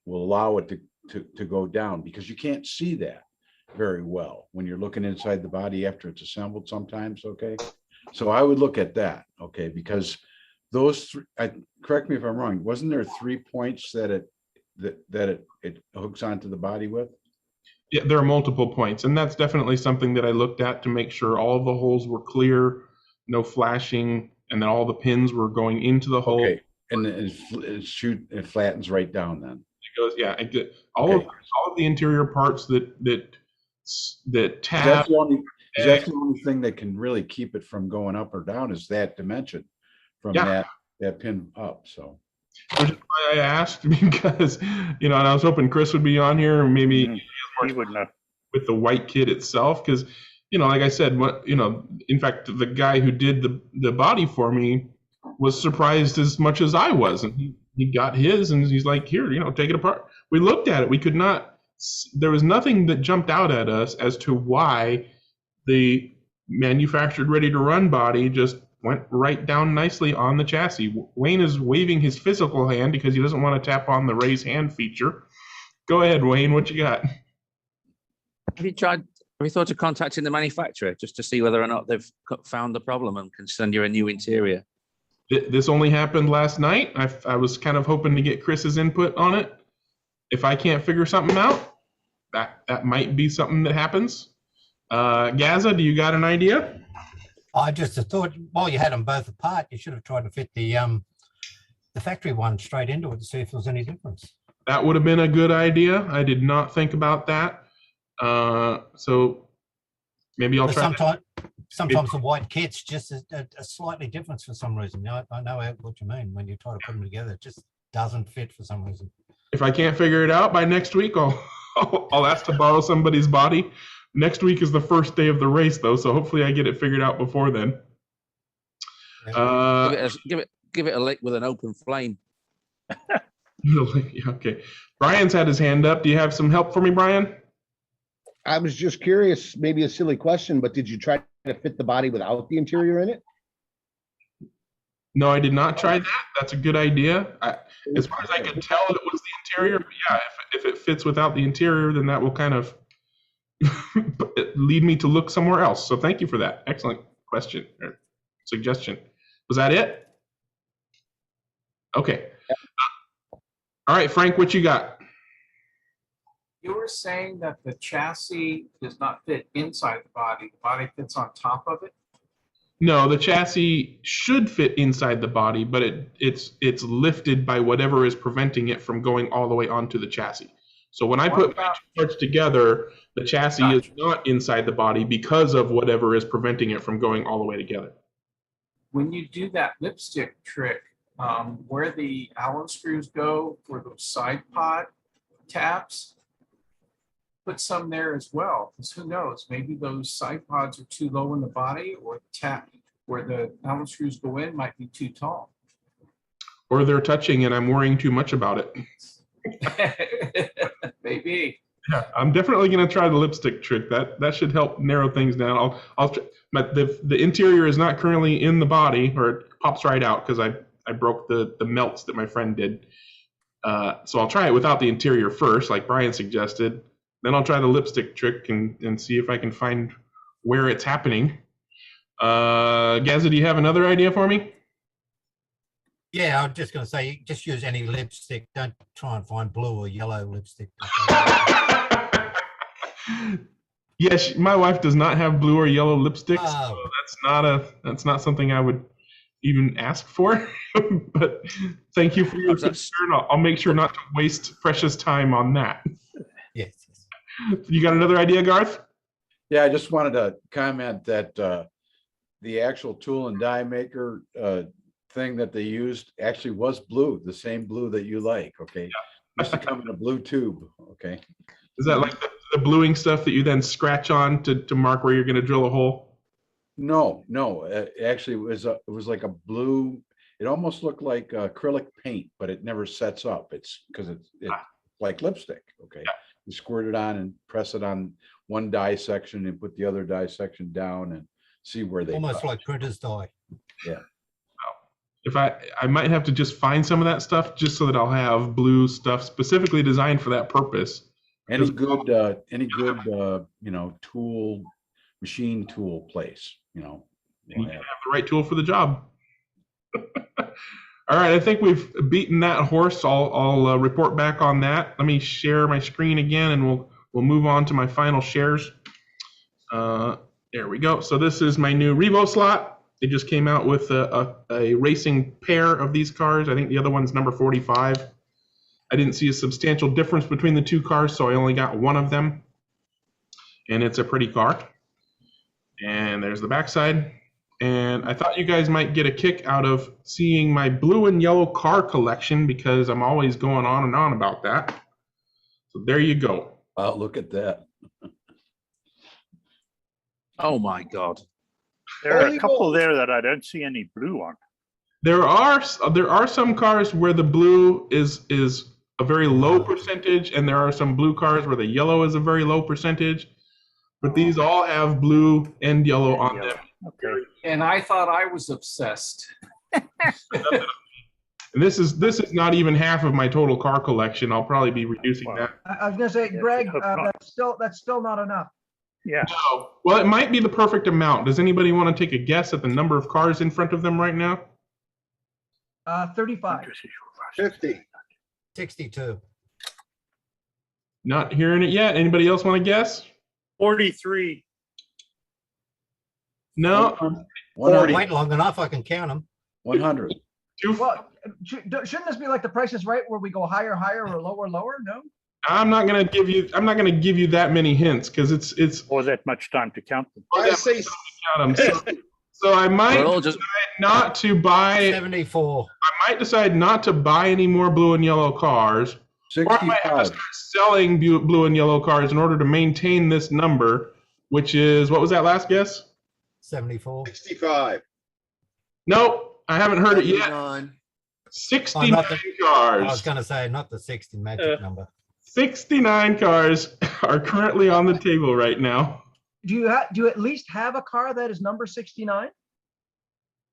will allow it to go down, because you can't see that very well when you're looking inside the body after it's assembled sometimes, okay? So I would look at that, okay, because those correct me if I'm wrong, wasn't there 3 points that it hooks onto the body with? Yeah, there are multiple points, and that's definitely something that I looked at to make sure all of the holes were clear, no flashing, and then all the pins were going into the hole. Okay, and it flattens right down then. It goes, yeah. All of the interior parts that tab. That's the only thing that can really keep it from going up or down, is that dimension from that pin up. So which is why I asked, because and I was hoping Chris would be on here, and maybe he would know with the white kit itself, because like I said, in fact, the guy who did the body for me was surprised as much as I was, and he got his, and he's like, here, take it apart. we looked at it. We could not, there was nothing that jumped out at us as to why the manufactured ready to run body just went right down nicely on the chassis. Wayne is waving his physical hand because he doesn't want to tap on the raise hand feature. Go ahead, Wayne, what you got? Have you thought of contacting the manufacturer just to see whether or not they've found the problem and can send you a new interior? This only happened last night. I was kind of hoping to get Chris's input on it. If I can't figure something out, that might be something that happens. Gaza, do you got an idea? I just thought while you had them both apart, you should have tried to fit the factory one straight into it to see if there was any difference. That would have been a good idea. I did not think about that. So maybe I'll try. Sometimes the white kit's just a slightly different for some reason. I know what you mean. When you try to put them together, it just doesn't fit for some reason. If I can't figure it out by next week, I'll ask to borrow somebody's body. Next week is the first day of the race, though, so hopefully I get it figured out before then. Give it a lick with an open flame. Okay. Brian's had his hand up. Do you have some help for me, Brian? I was just curious, maybe a silly question, but did you try to fit the body without the interior in it? No, I did not try that. That's a good idea. As far as I could tell, it was the interior. But yeah, if it fits without the interior, then that will kind of lead me to look somewhere else. So thank you for that. Excellent question or suggestion. Was that it? Okay. All right, Frank, what you got? You were saying that the chassis does not fit inside the body fits on top of it? No, the chassis should fit inside the body, but it's lifted by whatever is preventing it from going all the way onto the chassis. So when I put my two parts together, the chassis is not inside the body because of whatever is preventing it from going all the way together. When you do that lipstick trick, where the Allen screws go for those side pod tabs, put some there as well, because who knows, maybe those side pods are too low in the body, or the tab where the Allen screws go in might be too tall. Or they're touching and I'm worrying too much about it. Maybe. Yeah, I'm definitely going to try the lipstick trick. That should help narrow things down. I'll try, but the interior is not currently in the body, or it pops right out because I broke the melts that my friend did. So I'll try it without the interior first, like Brian suggested. Then I'll try the lipstick trick and see if I can find where it's happening. Gazza, do you have another idea for me? Yeah, I'm just going to say, just use any lipstick. Don't try and find blue or yellow lipstick. Yes, my wife does not have blue or yellow lipsticks. Oh. So that's not something I would even ask for. But thank you for your concern. I'll make sure not to waste precious time on that. Yes. You got another idea, Garth? Yeah, I just wanted to comment that the actual tool and die maker thing that they used actually was blue, the same blue that you like. Okay, yeah. Used to come in a blue tube. Okay, is that like the bluing stuff that you then scratch on to mark where you're going to drill a hole? No, actually it was like a blue. It almost looked like acrylic paint, but it never sets up. It's because it's like lipstick. Okay, yeah. You squirt it on and press it on one die section and put the other die section down and see where they almost like printer's die. Yeah. If I might have to just find some of that stuff just so that I'll have blue stuff specifically designed for that purpose. Any good tool, machine tool place, you have the right tool for the job. All right, I think we've beaten that horse. I'll report back on that. Let me share my screen again, and we'll move on to my final shares. There we go. So this is my new RevoSlot. They just came out with a racing pair of these cars. I think the other one's number 45. I didn't see a substantial difference between the two cars, so I only got one of them. And it's a pretty car. And there's the backside. And I thought you guys might get a kick out of seeing my blue and yellow car collection because I'm always going on and on about that. So there you go. Wow, look at that. Oh my God. There are a couple there that I don't see any blue on. There are some cars where the blue is a very low percentage, and there are some blue cars where the yellow is a very low percentage. But these all have blue and yellow on them. Okay. And I thought I was obsessed. And this is not even half of my total car collection. I'll probably be reducing Wow. that. I was gonna say, Yeah, Greg, I hope not. that's still not enough. Yeah. No. Well, it might be the perfect amount. Does anybody want to take a guess at the number of cars in front of them right now? 35. 50. 62. Not hearing it yet. Anybody else want to guess? 43. No. 100. Wait long enough, I can count them. 100. Well, shouldn't this be like the Price is Right, where we go higher, higher, or lower, lower? No. I'm not gonna give you that many hints because it's Or that much time to count them. I say count them. So I might We're all just decide not to buy. 74. I might decide not to buy any more blue and yellow cars, or I might have to 65. start selling blue and yellow cars in order to maintain this number, which is, what was that last guess? 74. 65. Nope, I haven't heard it yet. 69 I was cars. going to say, not the 60 magic number. 69 cars are currently on the table right now. Do you at least have a car that is number 69?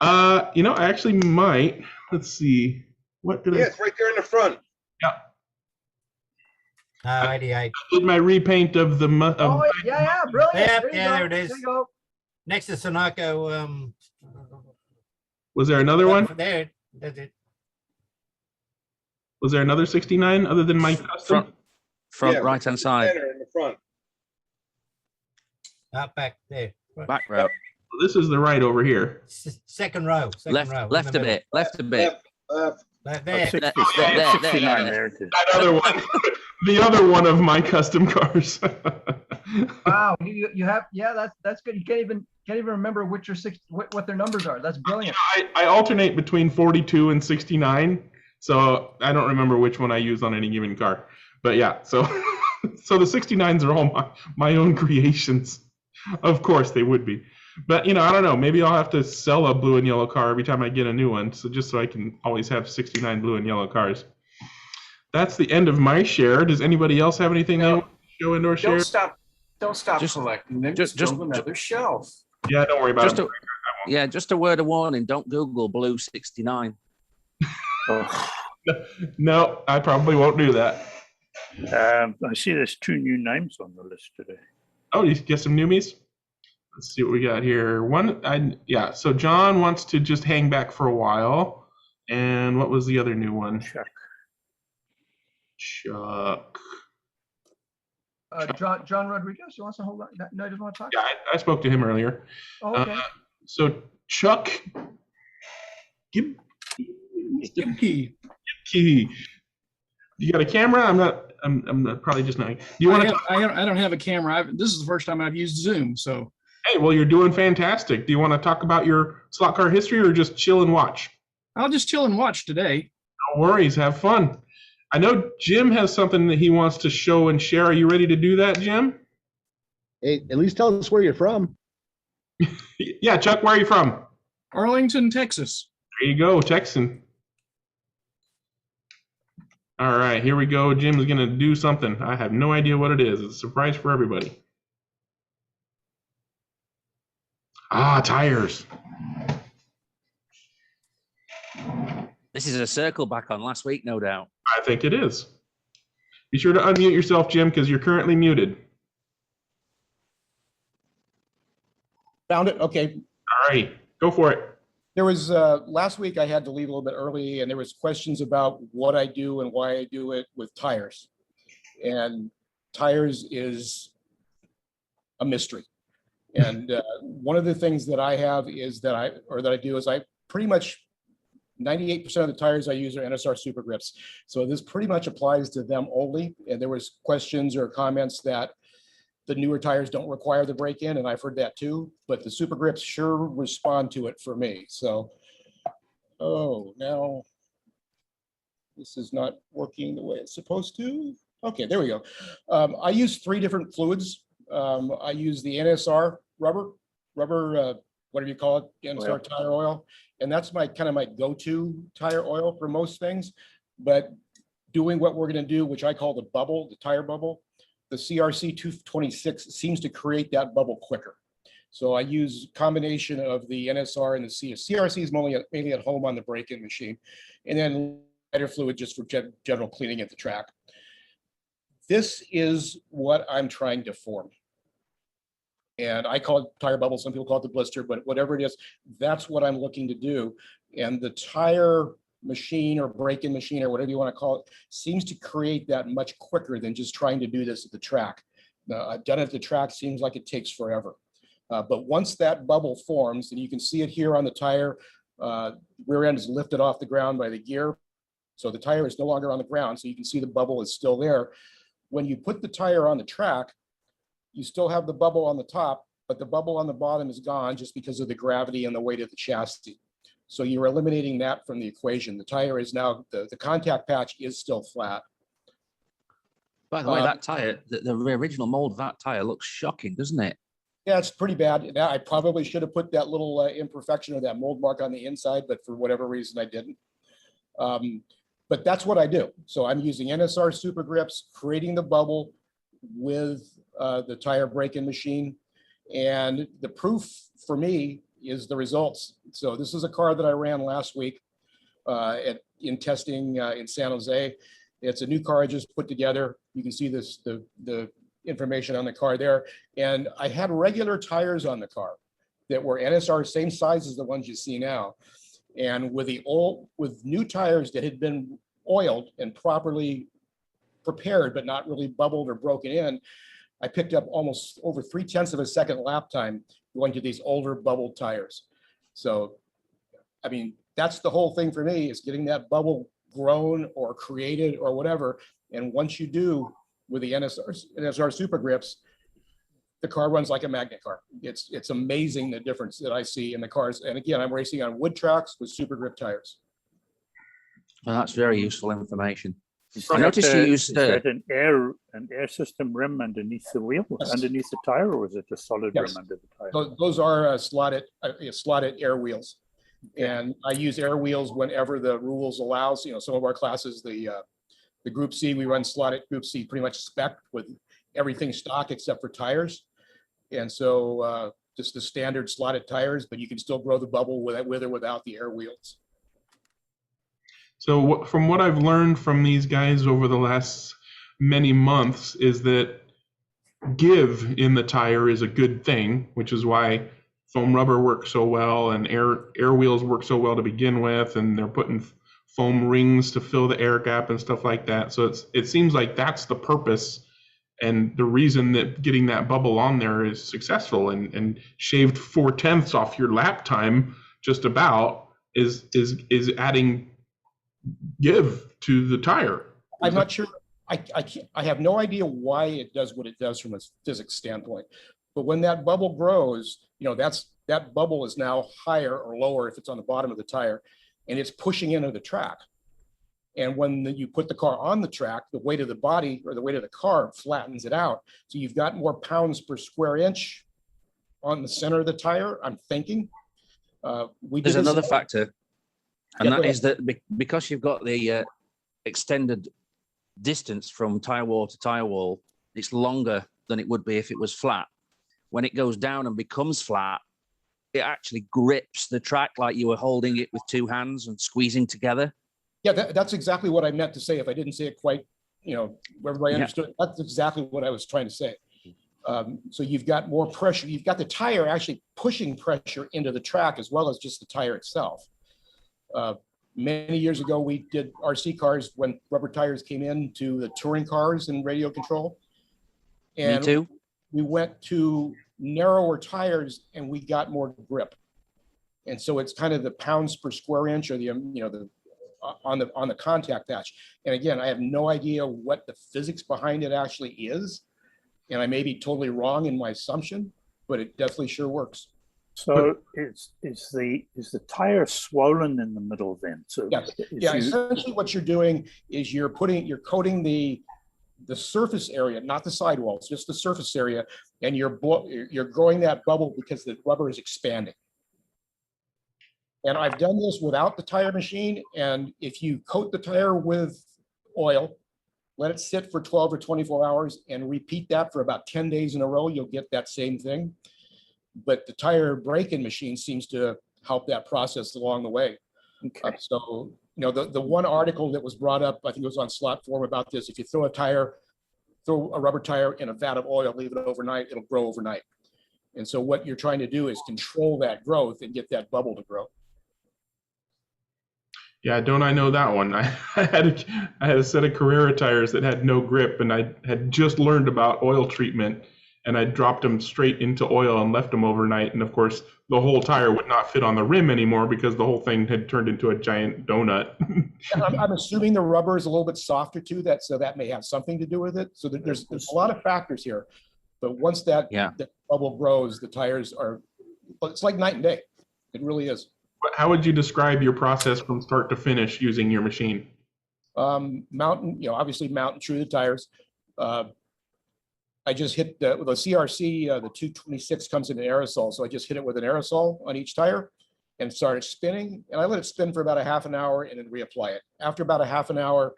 I actually might. Let's see. What did Yeah, I it's right there in the front. No, 88. did my repaint of the Oh, yeah, brilliant. Yep, There you yeah, go. there it is. There you go. Next to Sunoco. Was there another one? There, that's it. Was there another 69 other than my custom? front Yeah, right hand side, Center in the front. Up back there. back row, This is the right over here. Second row. Second row. left a bit, left a bit. Left. There. 69 there it is. That other one, the other one of my custom cars. Wow, you have, yeah, that's good. You can't even remember what their numbers are. That's brilliant. I alternate between 42 and 69, so I don't remember which one I use on any given car. But yeah, so so the 69s are all my own creations. Of course they would be. But I don't know, maybe I'll have to sell a blue and yellow car every time I get a new one, so just so I can always have 69 blue and yellow cars. That's the end of my share. Does anybody else have anything they want to show and/or share? Don't stop Just- collecting them. just- Just build another shelf. Yeah, don't worry about Just it. just a word of warning, don't Google blue 69. Oh, No, I probably won't do that. I see there's 2 new names on the list today. Oh, you get some newbies? Let's see what we got here. So John wants to just hang back for a while. And what was the other new one? Chuck. John Rodriguez, you want to hold on? No, I just want to talk. Yeah, I spoke to him earlier. Oh, okay. So Chuck, give key. You got a camera? I'm not, probably just not. Do you want to? I don't have a camera. This is the first time I've used Zoom. So. Hey, well, you're doing fantastic. Do you want to talk about your slot car history or just chill and watch? I'll just chill and watch today. No worries. Have fun. I know Jim has something that he wants to show and share. Are you ready to do that, Jim? Hey, at least tell us where you're from. Yeah, Chuck, where are you from? Arlington, Texas. There you go, Texan. All right, here we go. Jim's going to do something. I have no idea what it is. It's a surprise for everybody. Tires. This is a circle back on last week, no doubt. I think it is. Be sure to unmute yourself, Jim, because you're currently muted. Found it? Okay. All right, go for it. There was, last week I had to leave a little bit early and there was questions about what I do and why I do it with tires. And tires is a mystery. And one of the things that I have is that I do is I pretty much 98% of the tires I use are NSR Super Grips. So this pretty much applies to them only. And there was questions or comments that the newer tires don't require the break-in, and I've heard that too, but the Super Grips sure respond to it for me. So, now this is not working the way it's supposed to. Okay, there we go. I use 3 different fluids. I use the NSR rubber, whatever you call it, NSR tire oil. And that's my kind of my go-to tire oil for most things. But doing what we're going to do, which I call the bubble, the tire bubble, the CRC 226 seems to create that bubble quicker. So I use combination of the NSR and the CRC is mainly at home on the break-in machine, and then lighter fluid just for general cleaning at the track. This is what I'm trying to form. And I call it tire bubble. Some people call it the blister, but whatever it is, that's what I'm looking to do. And the tire machine or break-in machine or whatever you want to call it seems to create that much quicker than just trying to do this at the track. I've done it at the track, seems like it takes forever. But once that bubble forms, and you can see it here on the tire, rear end is lifted off the ground by the gear. So the tire is no longer on the ground. So you can see the bubble is still there. When you put the tire on the track, you still have the bubble on the top, but the bubble on the bottom is gone just because of the gravity and the weight of the chassis. So you're eliminating that from the equation. The tire is now, the contact patch is still flat. By the way, that tire, the original mold of that tire looks shocking, doesn't it? Yeah, it's pretty bad. I probably should have put that little imperfection or that mold mark on the inside, but for whatever reason I didn't. But that's what I do. So I'm using NSR super grips, creating the bubble with the tire break-in machine. And the proof for me is the results. So this is a car that I ran last week in testing in San Jose. It's a new car I just put together. You can see this, the information on the car there. And I had regular tires on the car that were NSR, same size as the ones you see now. And with new tires that had been oiled and properly prepared, but not really bubbled or broken in, I picked up almost over 0.3 of a second lap time going to these older bubbled tires. So, I mean, that's the whole thing for me, is getting that bubble grown or created or whatever. And once you do with the NSR super grips, the car runs like a magnet car. It's amazing the difference that I see in the cars. And again, I'm racing on wood tracks with super grip tires. Well, that's very useful information. I noticed you used an air system rim underneath the wheel, Yes. underneath the tire, or was it a solid Yes. rim under the tire? Those are slotted air wheels. And I use air wheels whenever the rules allows. You know, some of our classes, the Group C, we run slotted Group C pretty much spec with everything stock except for tires. And so just the standard slotted tires, but you can still grow the bubble with or without the air wheels. So from what I've learned from these guys over the last many months is that give in the tire is a good thing, which is why foam rubber works so well and air wheels work so well to begin with, and they're putting foam rings to fill the air gap and stuff like that. So it seems like that's the purpose and the reason that getting that bubble on there is successful, and shaved 0.4 off your lap time just about is adding give to the tire. I'm not sure. I have no idea why it does what it does from a physics standpoint. But when that bubble grows, you know, that bubble is now higher or lower if it's on the bottom of the tire, and it's pushing into the track. And when you put the car on the track, the weight of the body or the weight of the car flattens it out. So you've got more pounds per square inch on the center of the tire, I'm thinking. There's another factor, and that is that because you've got the extended distance from tire wall to tire wall, it's longer than it would be if it was flat. When it goes down and becomes flat, it actually grips the track like you were holding it with two hands and squeezing together. Yeah, that's exactly what I meant to say. If I didn't say it quite, you know, everybody understood, that's exactly what I was trying to say. So you've got more pressure. You've got the tire actually pushing pressure into the track as well as just the tire itself. Many years ago, we did RC cars when rubber tires came into the touring cars and radio control. And Me too. We went to narrower tires and we got more grip. And so it's kind of the pounds per square inch or the, you know, the on the contact patch. And again, I have no idea what the physics behind it actually is. And I may be totally wrong in my assumption, but it definitely sure works. So is the tire swollen in the middle then? So yes. Yeah, essentially what you're doing is you're coating the surface area, not the sidewalls, just the surface area, and you're growing that bubble because the rubber is expanding. And I've done this without the tire machine, and if you coat the tire with oil, let it sit for 12 or 24 hours and repeat that for about 10 days in a row, you'll get that same thing. But the tire break-in machine seems to help that process along the way. Okay. So, you know, the one article that was brought up, I think it was on Slot Forum about this, if you throw a rubber tire in a vat of oil, leave it overnight, it'll grow overnight. And so what you're trying to do is control that growth and get that bubble to grow. Yeah, don't I know that one? I had a set of Carrera tires that had no grip, and I had just learned about oil treatment, and I dropped them straight into oil and left them overnight. And of course, the whole tire would not fit on the rim anymore because the whole thing had turned into a giant donut. I'm assuming the rubber is a little bit softer too, so that may have something to do with it. So there's a lot of factors here. But once that bubble grows, the tires are, it's like night and day. It really is. How would you describe your process from start to finish using your machine? Obviously mountain true the tires. I just hit the CRC, the 226 comes in an aerosol. So I just hit it with an aerosol on each tire and started spinning. And I let it spin for about a half an hour and then reapply it. After about a half an hour,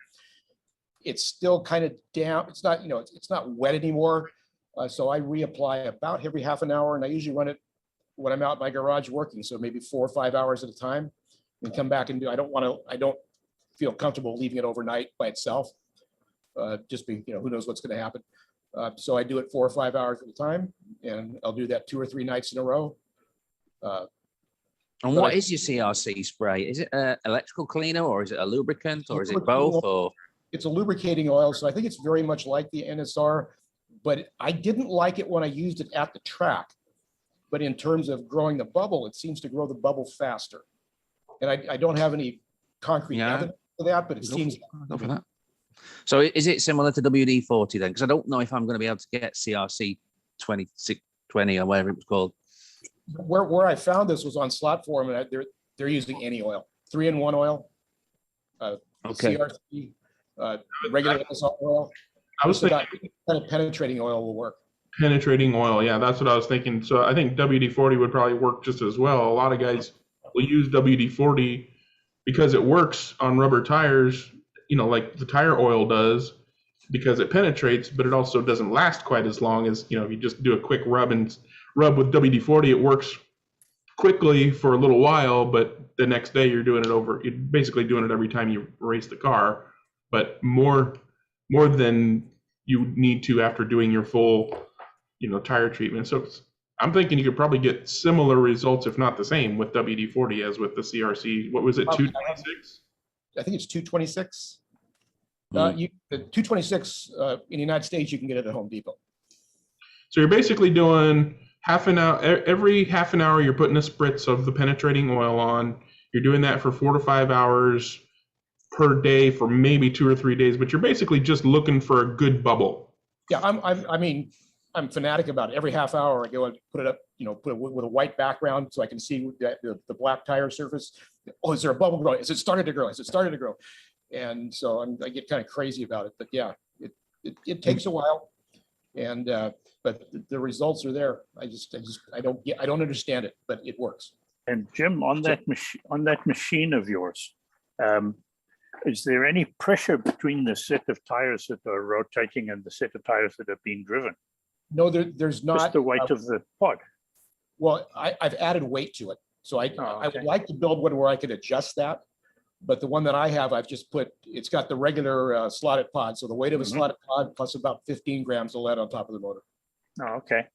it's still kind of damp. It's not, it's not wet anymore. So I reapply about every half an hour, and I usually run it when I'm out in my garage working. So maybe 4 or 5 hours at a time, and come back and do. I don't feel comfortable leaving it overnight by itself. Just be, who knows what's going to happen. So I do it 4 or 5 hours at a time, and I'll do that 2 or 3 nights in a row. And what is your CRC spray? Is it an electrical cleaner, or is it a lubricant, or is it both? Or it's a lubricating oil, so I think it's very much like the NSR, but I didn't like it when I used it at the track. But in terms of growing the bubble, it seems to grow the bubble faster. And I don't have any concrete evidence for that, but it seems. Go for that. So is it similar to WD-40 then? Because I don't know if I'm going to be able to get CRC 2620 or whatever it was called. Where I found this was on Slot Forum, and they're using any oil, 3-in-1 oil, Okay. CRC, regular oil. I was thinking kind of penetrating oil will work. penetrating oil. Yeah, that's what I was thinking. So I think WD-40 would probably work just as well. A lot of guys will use WD-40 because it works on rubber tires, like the tire oil does, because it penetrates, but it also doesn't last quite as long as, if you just do a quick rub with WD-40, it works quickly for a little while, but the next day you're basically doing it every time you race the car, but more than you need to after doing your full, tire treatment. So I'm thinking you could probably get similar results, if not the same, with WD-40 as with the CRC. What was it, 226? I think it's 226. The 226 in the United States, you can get it at Home Depot. So you're basically doing half an hour, every half an hour, you're putting a spritz of the penetrating oil on. You're doing that for 4 to 5 hours per day for maybe 2 or 3 days, but you're basically just looking for a good bubble. Yeah, I'm fanatic about it. Every half hour I go and put it up, put it with a white background so I can see the black tire surface. Oh, is there a bubble growing? Is it started to grow? Is it started to grow? And so I get kind of crazy about it. But yeah, it takes a while, and but the results are there. I don't understand it, but it works. And Jim, on that machine of yours, is there any pressure between the set of tires that are rotating and the set of tires that are being driven? No, there's not. Just the weight of the pod. Well, I've added weight to it. So I would like to build one where I could adjust that. But the one that I have, I've just it's got the regular slotted pod. So the weight of a slotted pod plus about 15 grams of lead on top of the motor. Oh, okay.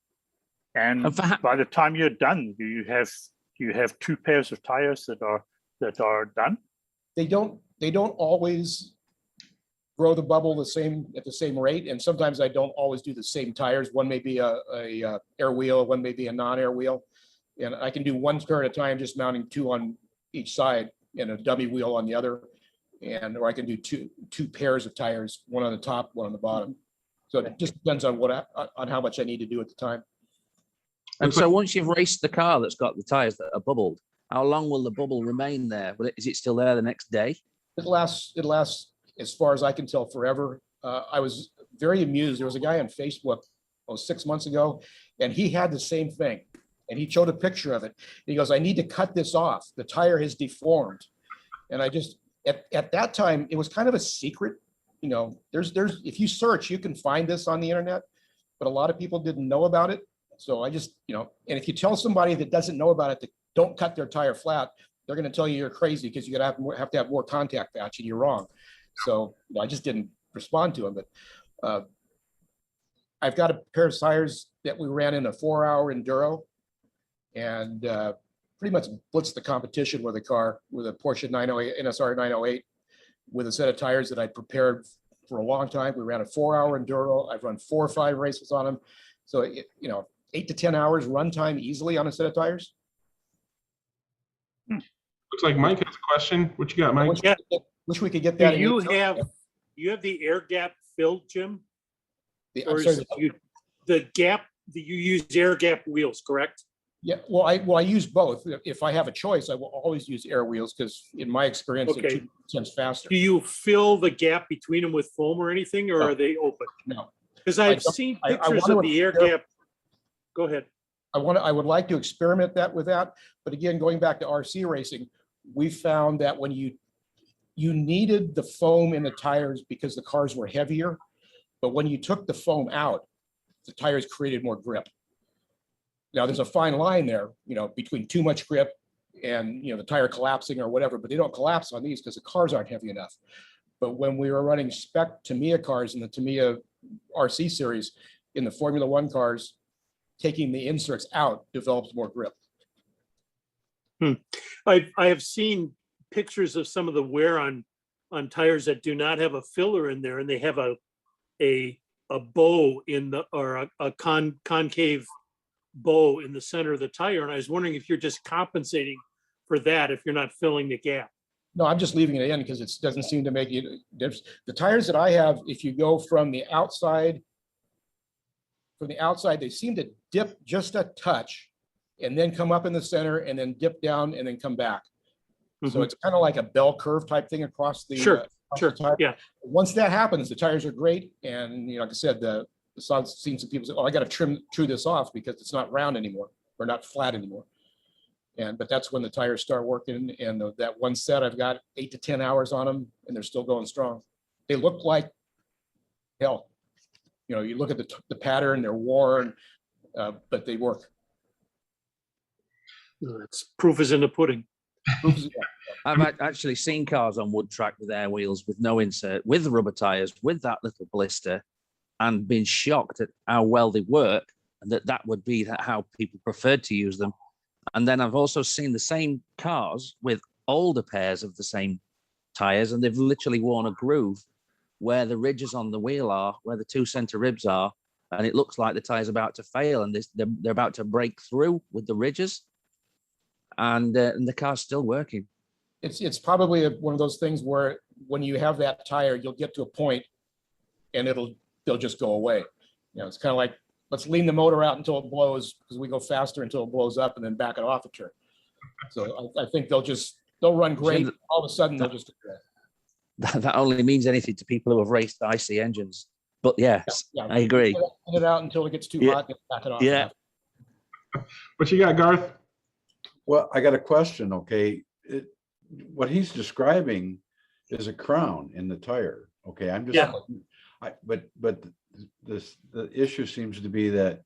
And by the time you're done, do you have 2 pairs of tires that are done? They don't always grow the bubble at the same rate. And sometimes I don't always do the same tires. One may be a air wheel, one may be a non-air wheel. And I can do 1 pair at a time, just mounting 2 on each side and a dummy wheel on the other. Or I can do two pairs of tires, one on the top, one on the bottom. So it just depends on on how much I need to do at the time. And so once you've raced the car that's got the tires that are bubbled, how long will the bubble remain there? Is it still there the next day? It lasts, as far as I can tell, forever. I was very amused. There was a guy on Facebook 6 months ago, and he had the same thing. And he showed a picture of it. He goes, I need to cut this off. The tire has deformed. And I just, at that time, it was kind of a secret you know, there's, if you search, you can find this on the internet, but a lot of people didn't know about it. So I just, you know, and if you tell somebody that doesn't know about it, that don't cut their tire flat, they're going to tell you you're crazy because you're going to have to have more contact patch, and you're wrong. So you know, I just didn't respond to them. But I've got a pair of tires that we ran in a 4-hour enduro, and pretty much blitzed the competition with a car, with a Porsche 908 NSR 908, with a set of tires that I prepared for a long time. We ran a 4-hour enduro. I've run 4 or 5 races on them. So, you know, 8 to 10 hours runtime easily on a set of tires. Looks like Mike has a question. What you got, Mike? Wish we could get Do that. you have the air gap filled, Jim? Or is the gap that you use air gap wheels, correct? Yeah, well, I use both. If I have a choice, I will always use air wheels because in my experience, Okay. they're 2% faster. Do you fill the gap between them with foam or anything, or are they open? No. Because I've seen pictures of the air gap. Go ahead. I would like to experiment with that. But again, going back to RC racing, we found that when you needed the foam in the tires because the cars were heavier, but when you took the foam out, the tires created more grip. Now there's a fine line there, you know, between too much grip and, you know, the tire collapsing or whatever, but they don't collapse on these because the cars aren't heavy enough. But when we were running spec Tamiya cars in the Tamiya RC series, in the Formula One cars, taking the inserts out develops more grip. I have seen pictures of some of the wear on tires that do not have a filler in there, and they have a bow in the, or a concave bow in the center of the tire. And I was wondering if you're just compensating for that if you're not filling the gap. No, I'm just leaving it in because it doesn't seem to make it difference. The tires that I have, if you go from the outside, they seem to dip just a touch and then come up in the center and then dip down and then come back. So it's kind of like a bell curve type thing across the Sure. Yeah. Once that happens, the tires are great. And you know, like I said, I've seen some people say, "Oh, I got to chew this off because it's not round anymore or not flat anymore." But that's when the tires start working. And that one set, I've got 8 to 10 hours on them, and they're still going strong. They look like hell. You know, you look at the pattern; they're worn, but they work. That's proof is in the pudding. I've actually seen cars on wood track with air wheels, with no insert, with rubber tires, with that little blister, and been shocked at how well they work, and that would be how people preferred to use them. And then I've also seen the same cars with older pairs of the same tires, and they've literally worn a groove where the ridges on the wheel are, where the 2 center ribs are, and it looks like the tire's about to fail, and they're about to break through with the ridges, and the car's still working. It's probably one of those things where when you have that tire, you'll get to a point and they'll just go away. You know, it's kind of like, let's lean the motor out until it blows, because we go faster until it blows up and then back it off a turn. So I think they'll run great. All of a sudden they'll just that only means anything to people who have raced IC engines. But yes, yeah. I agree. Lean it out until it gets too hot and back it off. Yeah. What you got, Garth? Well, I got a question. Okay. What he's describing is a crown in the tire. Okay. I'm just, but the issue seems to be that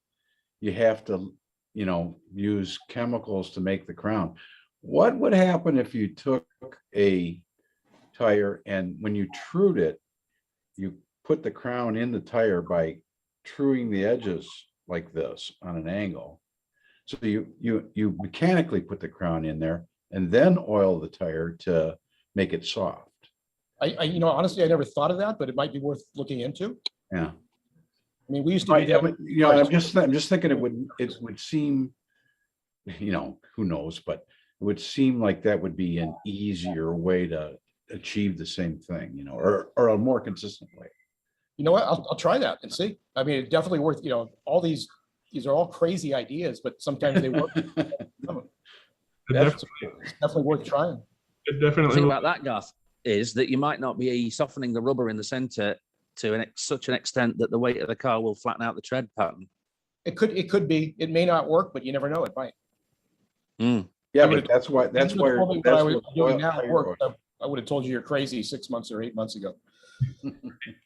you have to, you know, use chemicals to make the crown. What would happen if you took a tire and when you trued it, you put the crown in the tire by truing the edges like this on an angle? So you mechanically put the crown in there and then oil the tire to make it soft. You know, honestly, I never thought of that, but it might be worth looking into. Yeah. I mean, we used to do that. You know, I'm just thinking it would seem, you know, who knows, but it would seem like that would be an easier way to achieve the same thing, you know, or a more consistent way. You know what? I'll try that and see. I mean, it's definitely worth, you know, all these are all crazy ideas, but sometimes they work. It's definitely worth trying. It definitely. The thing about that, Garth, is that you might not be softening the rubber in the center to such an extent that the weight of the car will flatten out the tread pattern. It could be. It may not work, but you never know. It might. Yeah, but that's why I would have told you you're crazy 6 months or 8 months ago.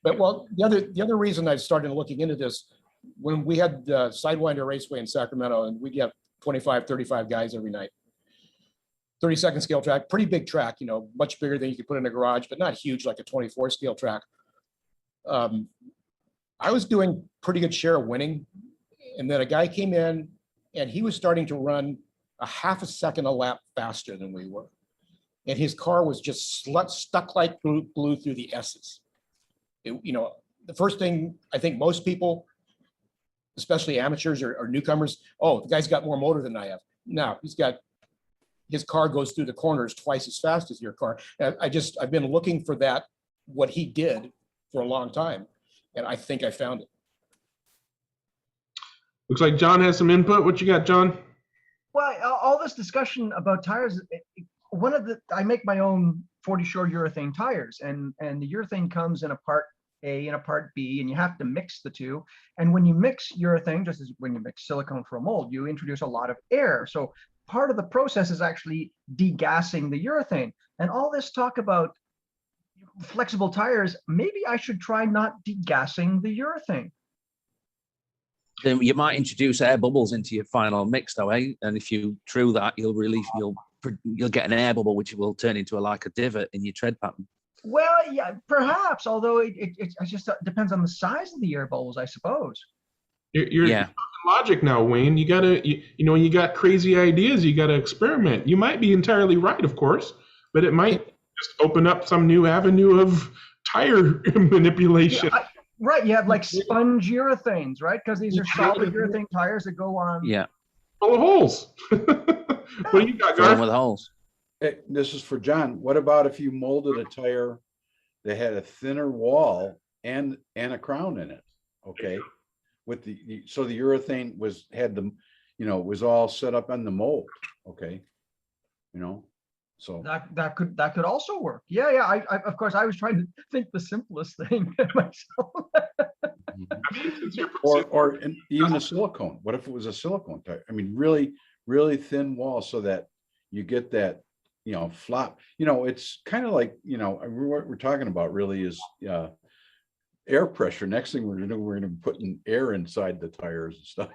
But well, the other reason I started looking into this, when we had the Sidewinder Raceway in Sacramento, and we'd get 25, 35 guys every night. 32nd scale track, pretty big track, you know, much bigger than you could put in a garage, but not huge like a 24 scale track. I was doing pretty good share of winning. And then a guy came in and he was starting to run a half a second a lap faster than we were. And his car was just stuck like glue through the S's. You know, the first thing I think most people, especially amateurs or newcomers, oh, the guy's got more motor than I have. No, his car goes through the corners twice as fast as your car. And I've been looking for that, what he did for a long time. And I think I found it. Looks like John has some input. What you got, John? Well, all this discussion about tires, I make my own 40 short urethane tires, and the urethane comes in a part A and a part B, and you have to mix the two. And when you mix urethane, just as when you mix silicone for a mold, you introduce a lot of air. So part of the process is actually degassing the urethane. And all this talk about flexible tires, maybe I should try not degassing the urethane. Then you might introduce air bubbles into your final mix, though, eh? And if you true that, you'll get an air bubble, which will turn into like a divot in your tread pattern. Well, yeah, perhaps. Although it just depends on the size of the air bubbles, I suppose. You're talking logic now, Wayne. You gotta, when you got crazy ideas, you gotta experiment. You might be entirely right, of course, but it might just open up some new avenue of tire manipulation. Yeah, right, you have like sponge urethanes, right? Because these are solid urethane tires that go on. Yeah. Full of holes. What do you got, Garth? With holes. Hey, this is for John. What about if you molded a tire that had a thinner wall and a crown in it? Okay. With so the urethane was all set up on the mold. Okay. So that could also work. Yeah. I of course I was trying to think the simplest thing myself. or even a silicone. What if it was a silicone tire? I mean, really, really thin wall so that you get that, flop. It's kind of like, what we're talking about really is air pressure. Next thing we're going to do, we're going to be putting air inside the tires and stuff.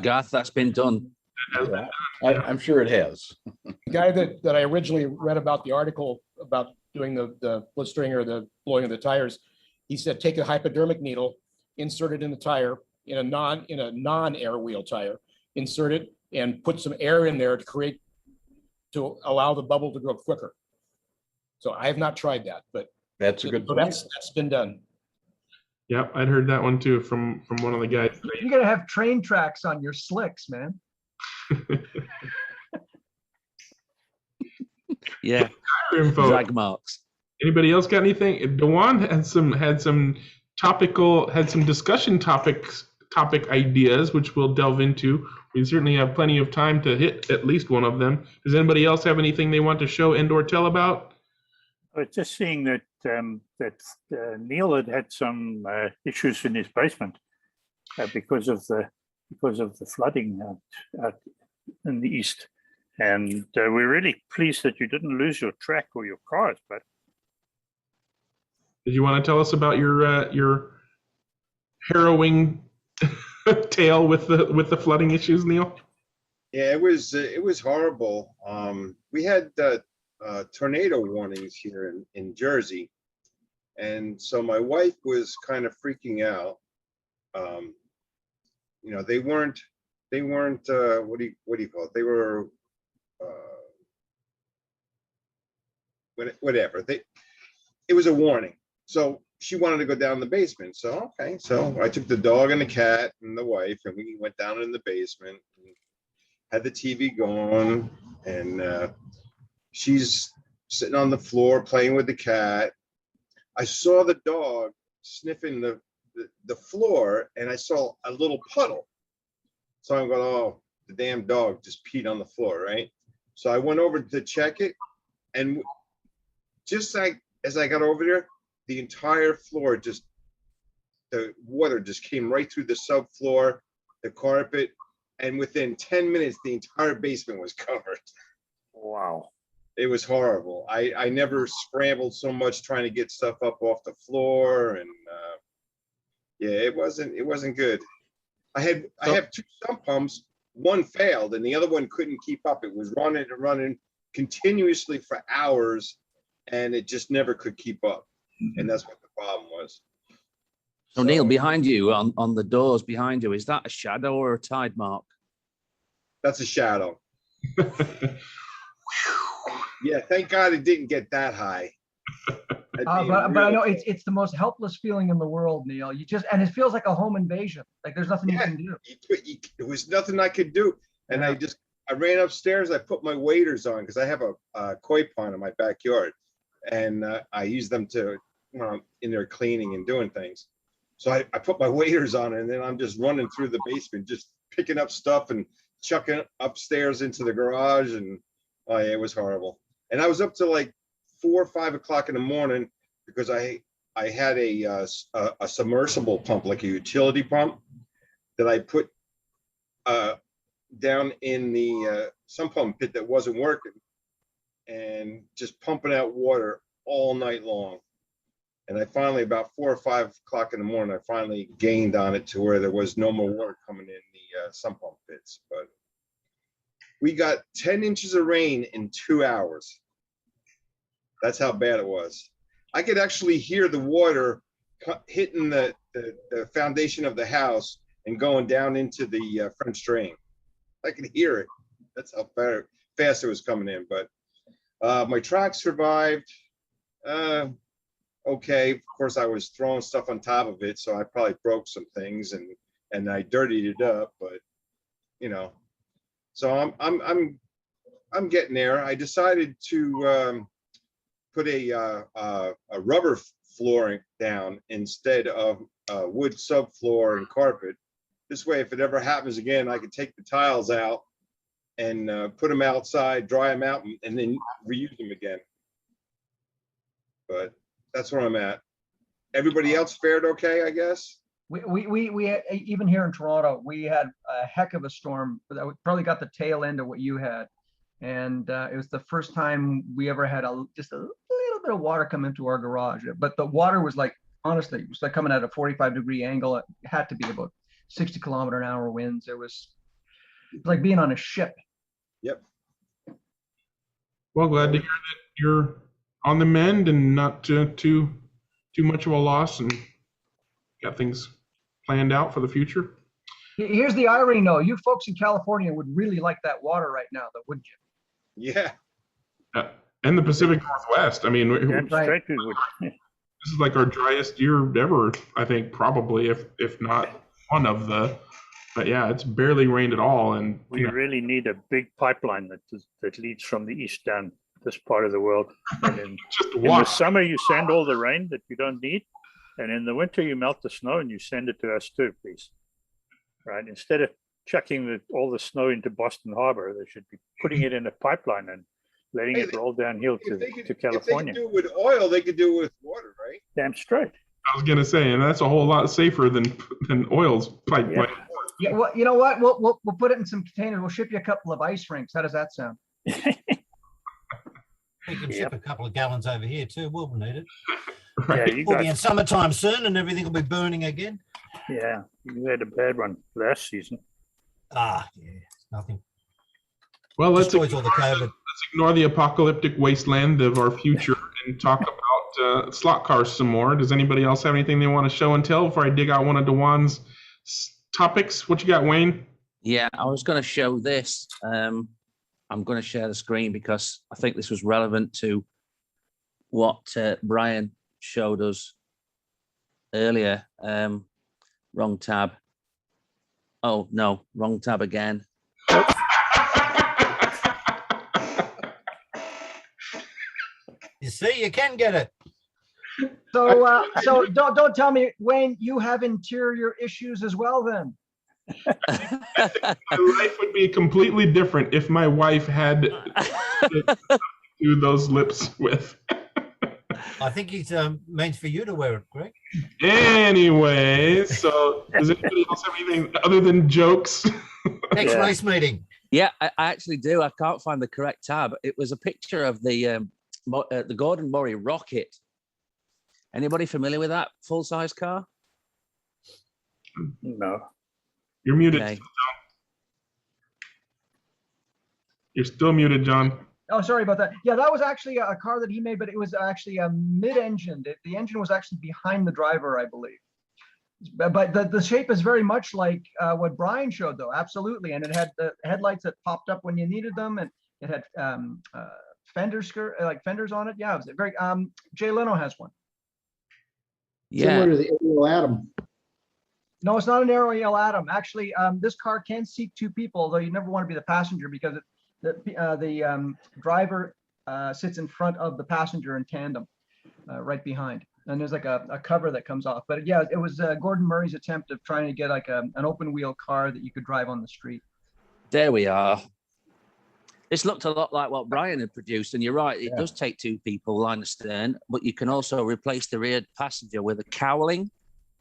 Garth, that's been done. Yeah, I'm sure it has. The guy that I originally read about the article about doing the blistering or the blowing of the tires, he said take a hypodermic needle, insert it in the tire in a non-air wheel tire, insert it and put some air in there to allow the bubble to grow quicker. So I have not tried that, but that's a good. So that's been done. Yep, I'd heard that one too from one of the guys. You're gonna have train tracks on your slicks, man. Yeah. Info. Drag marks. Anybody else got anything? Dewan had some discussion topic ideas, which we'll delve into. We certainly have plenty of time to hit at least one of them. Does anybody else have anything they want to show and/or tell about? I was just seeing that Neil had some issues in his basement because of the flooding out in the east, and we're really pleased that you didn't lose your track or your cars. But did you want to tell us about your harrowing tale with the flooding issues, Neil? Yeah, it was horrible. We had tornado warnings here in Jersey, and so my wife was kind of freaking out. They weren't what do you call it? They were whatever. It was a warning. So she wanted to go down the basement. So okay, so I took the dog and the cat and the wife, and we went down in the basement, and had the TV going, and she's sitting on the floor playing with the cat. I saw the dog sniffing the floor, and I saw a little puddle. So I'm going, oh, the damn dog just peed on the floor, right? So I went over to check it, and just as I got over there, the entire floor the water just came right through the subfloor, the carpet, and within 10 minutes, the entire basement was covered. Wow. It was horrible. I never scrambled so much trying to get stuff up off the floor, and yeah, it wasn't good. I have two sump pumps. One failed, and the other one couldn't keep up. It was running and running continuously for hours, and it just never could keep up. And that's what the problem was. So Neil, behind you on the doors behind you, is that a shadow or a tide mark? That's a shadow. Yeah, thank God it didn't get that high. But I know it's the most helpless feeling in the world, Neil. And it feels like a home invasion. Like there's nothing you can do. There was nothing I could do. And I ran upstairs. I put my waders on because I have a koi pond in my backyard. And I use them to, in there cleaning and doing things. So I put my waders on, and then I'm just running through the basement, just picking up stuff and chucking it upstairs into the garage. And yeah, it was horrible. And I was up to like 4 or 5 o'clock in the morning because I had a submersible pump, like a utility pump, that I put down in the sump pump pit that wasn't working, and just pumping out water all night long. And I finally, about 4 or 5 o'clock in the morning, I finally gained on it to where there was no more water coming in the sump pump pits. But we got 10 inches of rain in 2 hours. That's how bad it was. I could actually hear the water hitting the foundation of the house and going down into the French drain. I could hear it. That's how fast it was coming in. But my track survived. Okay, of course I was throwing stuff on top of it, so I probably broke some things and I dirtied it up. But so I'm getting there. I decided to put a rubber flooring down instead of wood subfloor and carpet. This way, if it ever happens again, I can take the tiles out and put them outside, dry them out, and then reuse them again. But that's where I'm at. Everybody else fared okay, I guess. We had, even here in Toronto, we had a heck of a storm. That probably got the tail end of what you had, and it was the first time we ever had just a little bit of water come into our garage. But the water was like, honestly, it was like coming at a 45-degree angle. It had to be about 60-kilometer-an-hour winds. It was like being on a ship. Yep. Well, glad to hear that you're on the mend and not too much of a loss, and got things planned out for the future. Here's the irony, though. You folks in California would really like that water right now, though, wouldn't you? Yeah. And the Pacific Northwest. I mean, right. This is like our driest year ever, I think, probably, if not one of the. But yeah, it's barely rained at all, and we really need a big pipeline that leads from the east down this part of the world. And in the summer, you send all the rain that you don't need, and in the winter, you melt the snow and you send it to us too, please. Right? Instead of chucking all the snow into Boston Harbor, they should be putting it in a pipeline and letting it roll downhill to California. If they could do it with oil, they could do it with water, right? Damn straight. I was gonna say, and that's a whole lot safer than oil's pipeline. Yeah, well, you know what? We'll put it in some containers. We'll ship you a couple of ice rinks. How does that sound? We can ship a couple of gallons over here too. We'll need it. Right. Yeah, we'll be in summertime soon, and everything will be burning again. Yeah, you had a bad one last season. Yeah, it's nothing. Well, let's all the COVID. Let's ignore the apocalyptic wasteland of our future and talk about slot cars some more. Does anybody else have anything they want to show and tell before I dig out one of DeJuan's topics? What you got, Wayne? Yeah, I was going to show this. I'm going to share the screen because I think this was relevant to what Brian showed us earlier. Wrong tab. Oh, no, wrong tab again. You see, you can get it. So don't tell me, Wayne, you have interior issues as well then. My life would be completely different if my wife had to do those lips with. I think it's meant for you to wear it, Greg. Anyway, so does anybody else have anything other than jokes? Next race meeting. Yeah, I actually do. I can't find the correct tab. It was a picture of the Gordon Murray rocket. Anybody familiar with that full-size car? No. You're muted. Okay. You're still muted, John. Oh, sorry about that. Yeah, that was actually a car that he made, but it was actually a mid-engine. The engine was actually behind the driver, I believe. But the shape is very much like what Brian showed, though. Absolutely. And it had the headlights that popped up when you needed them, and it had fenders on it. Yeah, it was very. Jay Leno has one. Similar to the Ariel Atom. No, it's not an Ariel Atom. Actually, this car can seat two people, though you never want to be the passenger because the driver sits in front of the passenger in tandem, right behind. And there's like a cover that comes off. But yeah, it was Gordon Murray's attempt of trying to get like an open wheel car that you could drive on the street. There we are. This looked a lot like what Brian had produced, and you're right, it does take two people line the stern, but you can also replace the rear passenger with a cowling.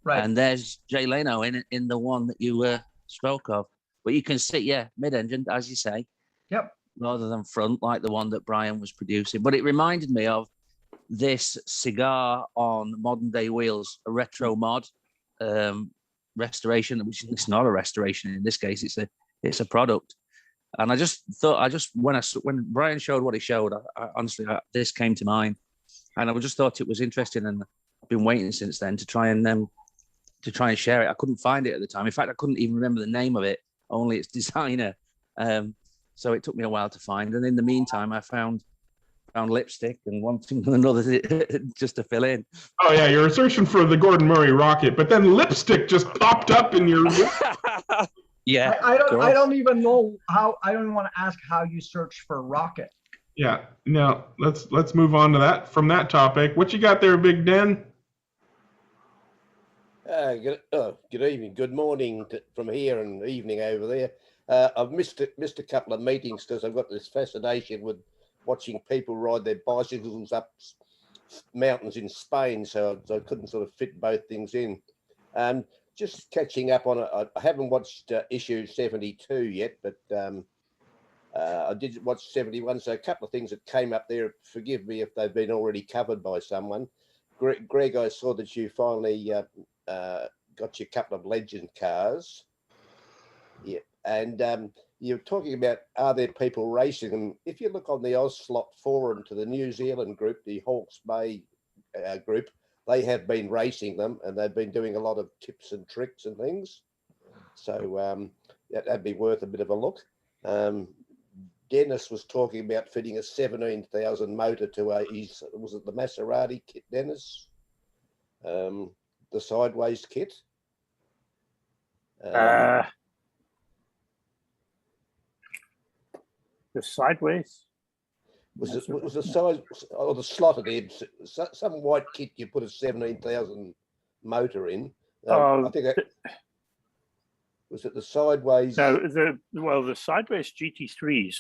Right. And there's Jay Leno in the one that you spoke of. But you can see, mid-engine, as you say. Yep. Rather than front, like the one that Brian was producing. But it reminded me of this cigar on modern day wheels, a retro mod restoration, which is not a restoration in this case. It's a product. And I just thought, when Brian showed what he showed, honestly, this came to mind, and I just thought it was interesting, and I've been waiting since then to try and share it. I couldn't find it at the time. In fact, I couldn't even remember the name of it, only its designer. So it took me a while to find. And in the meantime, I found lipstick and one thing and another just to fill in. Oh yeah, you're searching for the Gordon Murray rocket, but then lipstick just popped up in your. Yeah. I don't even know how. I don't even want to ask how you search for rocket. Yeah. Now let's move on to that from that topic. What you got there, Big Den? Good evening, good morning from here and evening over there. I've missed a couple of meetings because I've got this fascination with watching people ride their bicycles up mountains in Spain, so I couldn't sort of fit both things in. Just catching up on it. I haven't watched issue 72 yet, but I did watch 71, so a couple of things that came up there. Forgive me if they've been already covered by someone. Greg, I saw that you finally got your couple of legend cars. Yeah, and you're talking about, are there people racing them? If you look on the RevoSlot forum to the New Zealand group, the Hawke's Bay group, they have been racing them, and they've been doing a lot of tips and tricks and things. So that'd be worth a bit of a look. Dennis was talking about fitting a 17,000 motor to was it the Maserati kit, Dennis? The sideways kit? The sideways? Was the size or the slotted head? Some white kit you put a 17,000 motor in. I think that was it. The sideways. No, the sideways GT3s.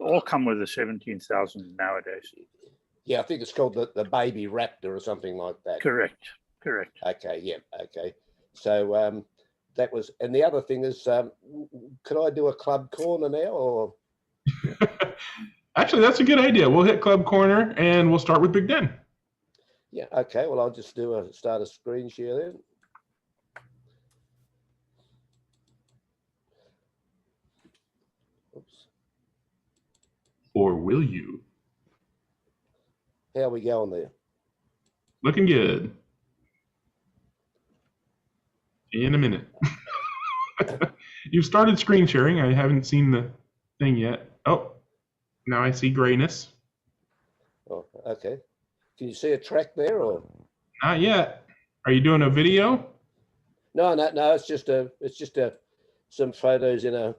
All come with a 17,000 nowadays. Yeah, I think it's called the Baby Raptor or something like that. Correct. Okay. Yeah. Okay. So that was, and the other thing is, could I do a club corner now or? Actually, that's a good idea. We'll hit Club Corner and we'll start with Big Den. Yeah, okay. Well, I'll just start a screen share then. Oops. Or will you? How are we going there? Looking good. In a minute. You've started screen sharing. I haven't seen the thing yet. Oh. Now I see grayness. Oh, okay. Can you see a track there or? Not yet. Are you doing a video? No. It's just some photos in a.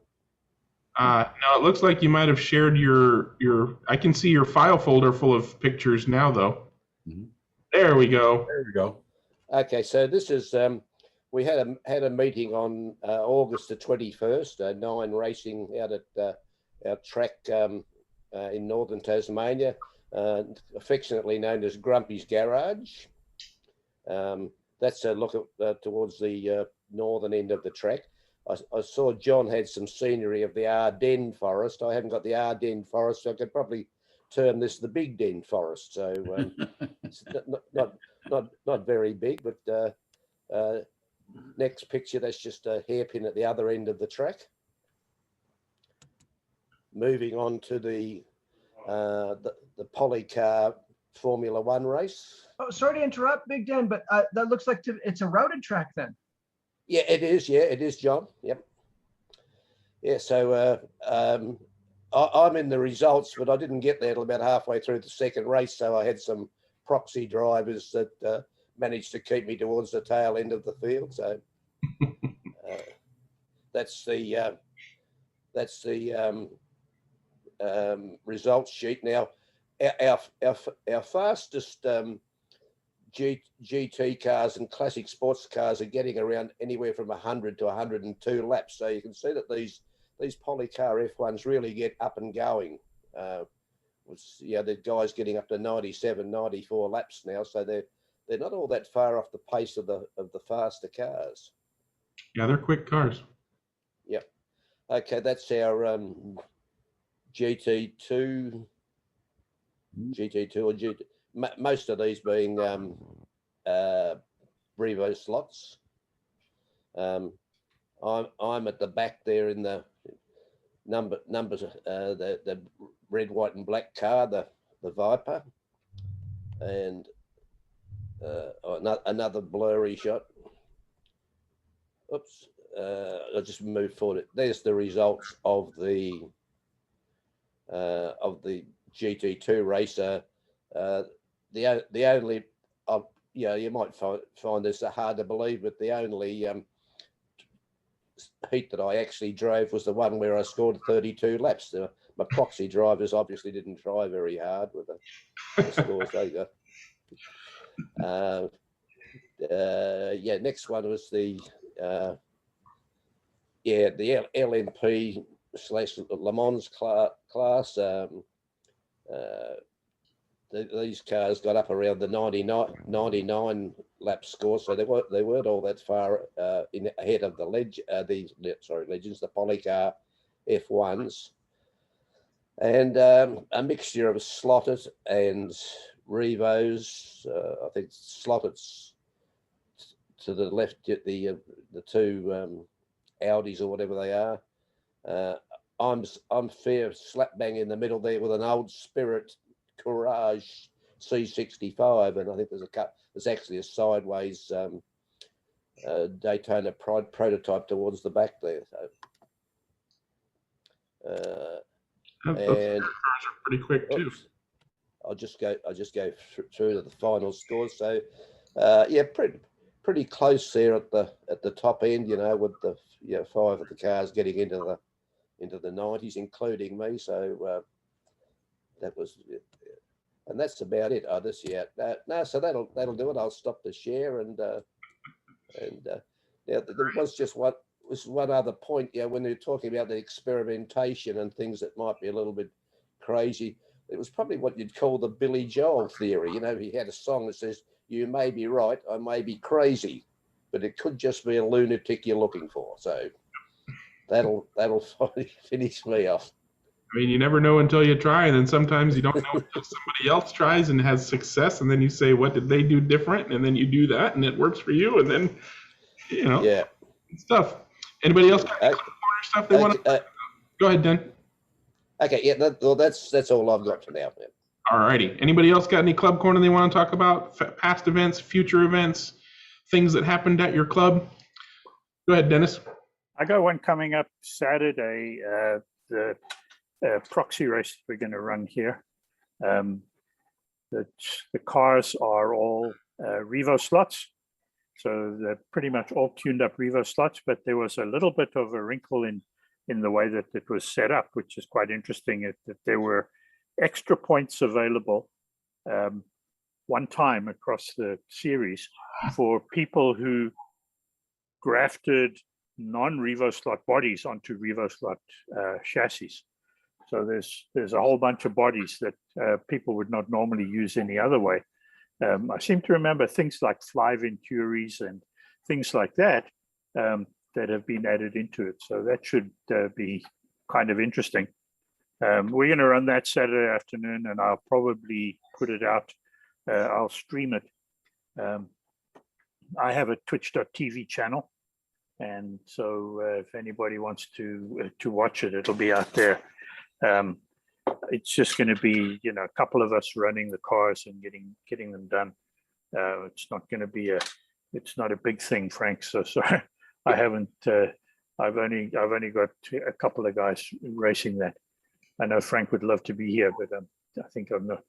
No, it looks like you might have shared your. I can see your file folder full of pictures now, though. Mm-hmm. There we go. There we go. Okay, so this is we had a meeting on August the 21st. 9 Racing out at our track. In northern Tasmania, affectionately known as Grumpy's Garage. That's a look at towards the northern end of the track. I saw John had some scenery of the Ardennes forest. I haven't got the Ardennes forest, so I could probably term this the Big Den forest. So it's not very big, but next picture, that's just a hairpin at the other end of the track. Moving on to the Polycar Formula One race. Oh, sorry to interrupt, Big Dan, but that looks like it's a routed track then. Yeah, it is. Yeah, it is, John. Yep. Yeah, so I'm in the results, but I didn't get there till about halfway through the second race. So I had some proxy drivers that managed to keep me towards the tail end of the field. So that's the results sheet. Now, our fastest GT cars and classic sports cars are getting around anywhere from 100 to 102 laps. So you can see that these Polycar F1s really get up and going. The guys getting up to 97, 94 laps now. So they're not all that far off the pace of the faster cars. Yeah, they're quick cars. Yep. Okay, that's our GT2 or GT. Most of these being RevoSlots. I'm at the back there in the numbers, the red, white, and black car, the Viper, and another blurry shot. Oops, I'll just move forward. There's the results of the GT2 racer. The only, you might find this hard to believe, but the only heat that I actually drove was the one where I scored 32 laps. My proxy drivers obviously didn't try very hard with the scores they got. Next one was the LMP / Le Mans class. These cars got up around the 99 lap score, so they weren't all that far ahead of the Legends, the Polycar F1s, and a mixture of slotted and Revos. I think slotted to the left, the two Audis or whatever they are. I'm fair slap bang in the middle there with an old Spirit Courage C65, and I think there's actually a sideways Daytona prototype towards the back there. So, and cars are pretty quick too. I'll just go through to the final scores. So pretty close there at the top end, with the 5 of the cars getting into the 90s, including me. So that was it. And that's about it. So that'll do it. I'll stop the share and there was just one other point. When they're talking about the experimentation and things that might be a little bit crazy, it was probably what you'd call the Billy Joel theory. He had a song that says, "You may be right, I may be crazy, but it could just be a lunatic you're looking for." So that'll finally finish me off. I mean, you never know until you try, and then sometimes you don't know until somebody else tries and has success, and then you say, what did they do different? And then you do that, and it works for you, and then, stuff. Anybody else got any stuff they want to Go ahead, Dan. Okay, yeah, that's all I've got for now. Yeah. All righty. Anybody else got any club corner they want to talk about? Past events, future events, things that happened at your club? Go ahead, Dennis. I got one coming up Saturday, the proxy race we're going to run here. The cars are all RevoSlots, so they're pretty much all tuned up RevoSlots, but there was a little bit of a wrinkle in the way that it was set up, which is quite interesting, that there were extra points available one time across the series for people who grafted non-RevoSlot bodies onto RevoSlot chassis. So there's a whole bunch of bodies that people would not normally use any other way. I seem to remember things like fly Venturis and things like that that have been added into it. So that should be kind of interesting. We're going to run that Saturday afternoon, and I'll probably put it out. I'll stream it. I have a twitch.tv channel, and so if anybody wants to watch it, it'll be out there. It's just going to be, you know, a couple of us running the cars and getting them done. It's not going to be it's not a big thing, Frank. So sorry, I haven't. I've only got a couple of guys racing that. I know Frank would love to be here, but I think I'm not.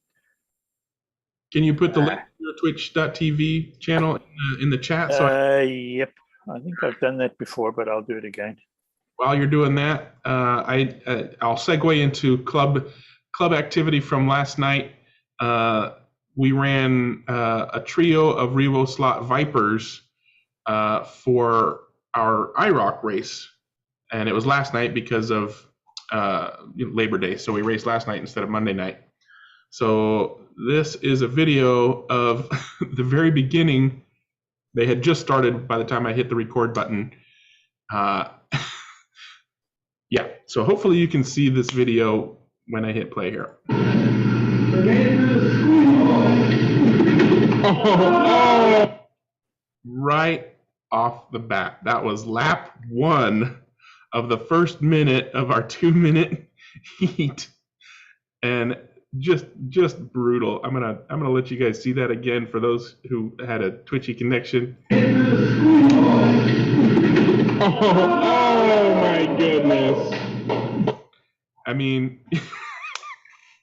Can you put the link to your twitch.tv channel in the chat? So Yep, I think I've done that before, but I'll do it again. While you're doing that, I'll segue into club activity from last night. We ran a trio of RevoSlot Vipers for our IROC race, and it was last night because of Labor Day, so we raced last night instead of Monday night. So this is a video of the very beginning. They had just started by the time I hit the record button. Yeah, so hopefully you can see this video when I hit play here. Oh, right off the bat. That was lap 1 of the first minute of our 2-minute heat. And just brutal. I'm gonna let you guys see that again for those who had a twitchy connection. Oh my goodness. I mean,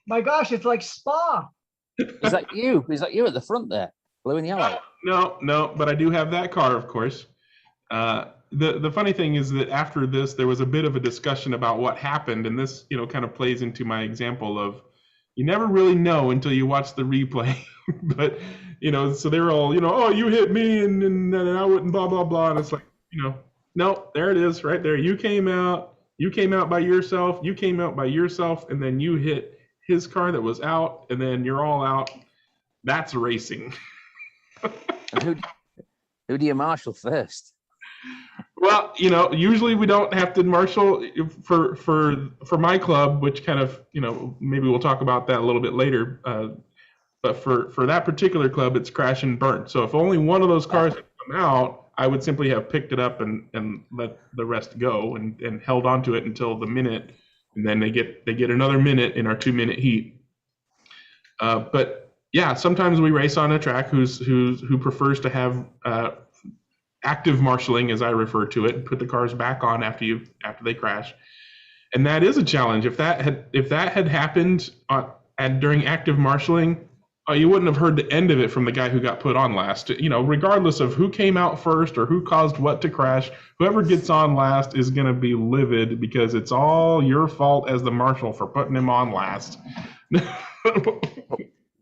my gosh, it's like Spa. Is that you? Is that you at the front there? Blue and yellow? No, but I do have that car, of course. The funny thing is that after this, there was a bit of a discussion about what happened, and this, you know, kind of plays into my example of you never really know until you watch the replay. But, you know, so they're all, you know, oh, you hit me and I wouldn't blah, blah, blah. And it's like, you know, no, there it is right there. You came out by yourself, and then you hit his car that was out, and then you're all out. That's racing. And who do you marshal first? Well, you know, usually we don't have to marshal for my club, which kind of, you know, maybe we'll talk about that a little bit later. But for that particular club, it's crash and burn. So if only one of those cars had come out, I would simply have picked it up and let the rest go and held onto it until the minute, and then they get another minute in our 2-minute heat. But yeah, sometimes we race on a track who prefers to have active marshaling, as I refer to it, and put the cars back on after they crash, and that is a challenge. If that had happened during active marshaling, you wouldn't have heard the end of it from the guy who got put on last. You know, regardless of who came out first or who caused what to crash, whoever gets on last is going to be livid because it's all your fault as the marshal for putting him on last.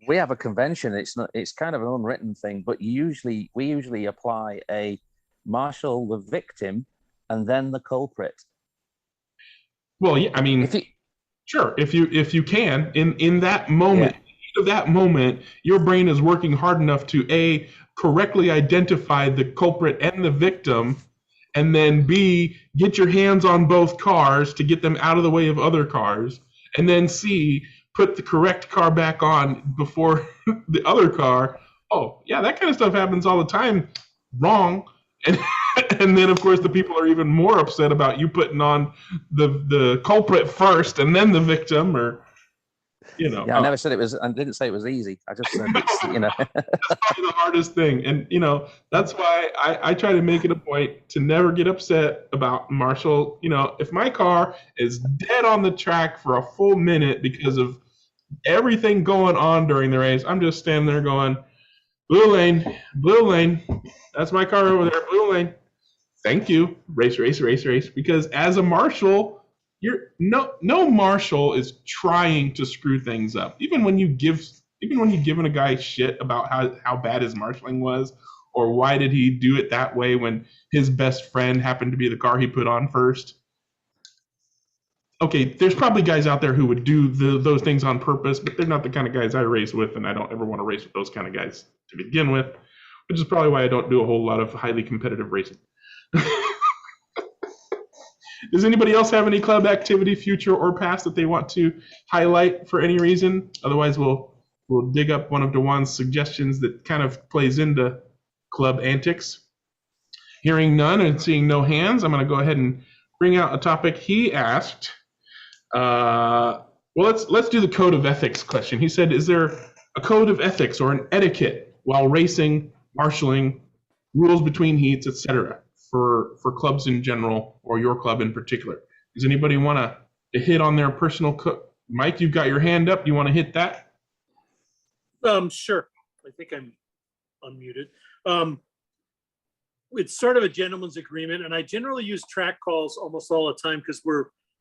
We have a convention. It's kind of an unwritten thing, but we usually apply a marshal the victim and then the culprit. Well, yeah, I mean, sure, if you can in that moment. Yeah. Of that moment, your brain is working hard enough to correctly identify the culprit and the victim, and then B, get your hands on both cars to get them out of the way of other cars, and then C, put the correct car back on before the other car. Oh, yeah, that kind of stuff happens all the time. Wrong. And then, of course, the people are even more upset about you putting on the culprit first and then the victim, or you know. Yeah, I never said it was. I didn't say it was easy. I just said it's, you know. That's probably the hardest thing, and you know that's why I try to make it a point to never get upset about marshal. You know, if my car is dead on the track for a full minute because of everything going on during the race, I'm just standing there going, blue lane. That's my car over there, blue lane. Thank you. Race. Because as a marshal, no marshal is trying to screw things up. Even when you've given a guy shit about how bad his marshaling was, or why did he do it that way when his best friend happened to be the car he put on first. Okay, there's probably guys out there who would do those things on purpose, but they're not the kind of guys I race with, and I don't ever want to race with those kind of guys to begin with, which is probably why I don't do a whole lot of highly competitive racing. Does anybody else have any club activity, future or past, that they want to highlight for any reason? Otherwise, we'll dig up one of DeJuan's suggestions that kind of plays into club antics. Hearing none and seeing no hands, I'm going to go ahead and bring out a topic he asked. Well, let's do the code of ethics question. He said, is there a code of ethics or an etiquette while racing, marshaling, rules between heats, etc., for clubs in general or your club in particular? Does anybody want to hit on their personal Mike, you've got your hand up. Do you want to hit that? Sure. I think I'm unmuted. It's sort of a gentleman's agreement, and I generally use track calls almost all the time because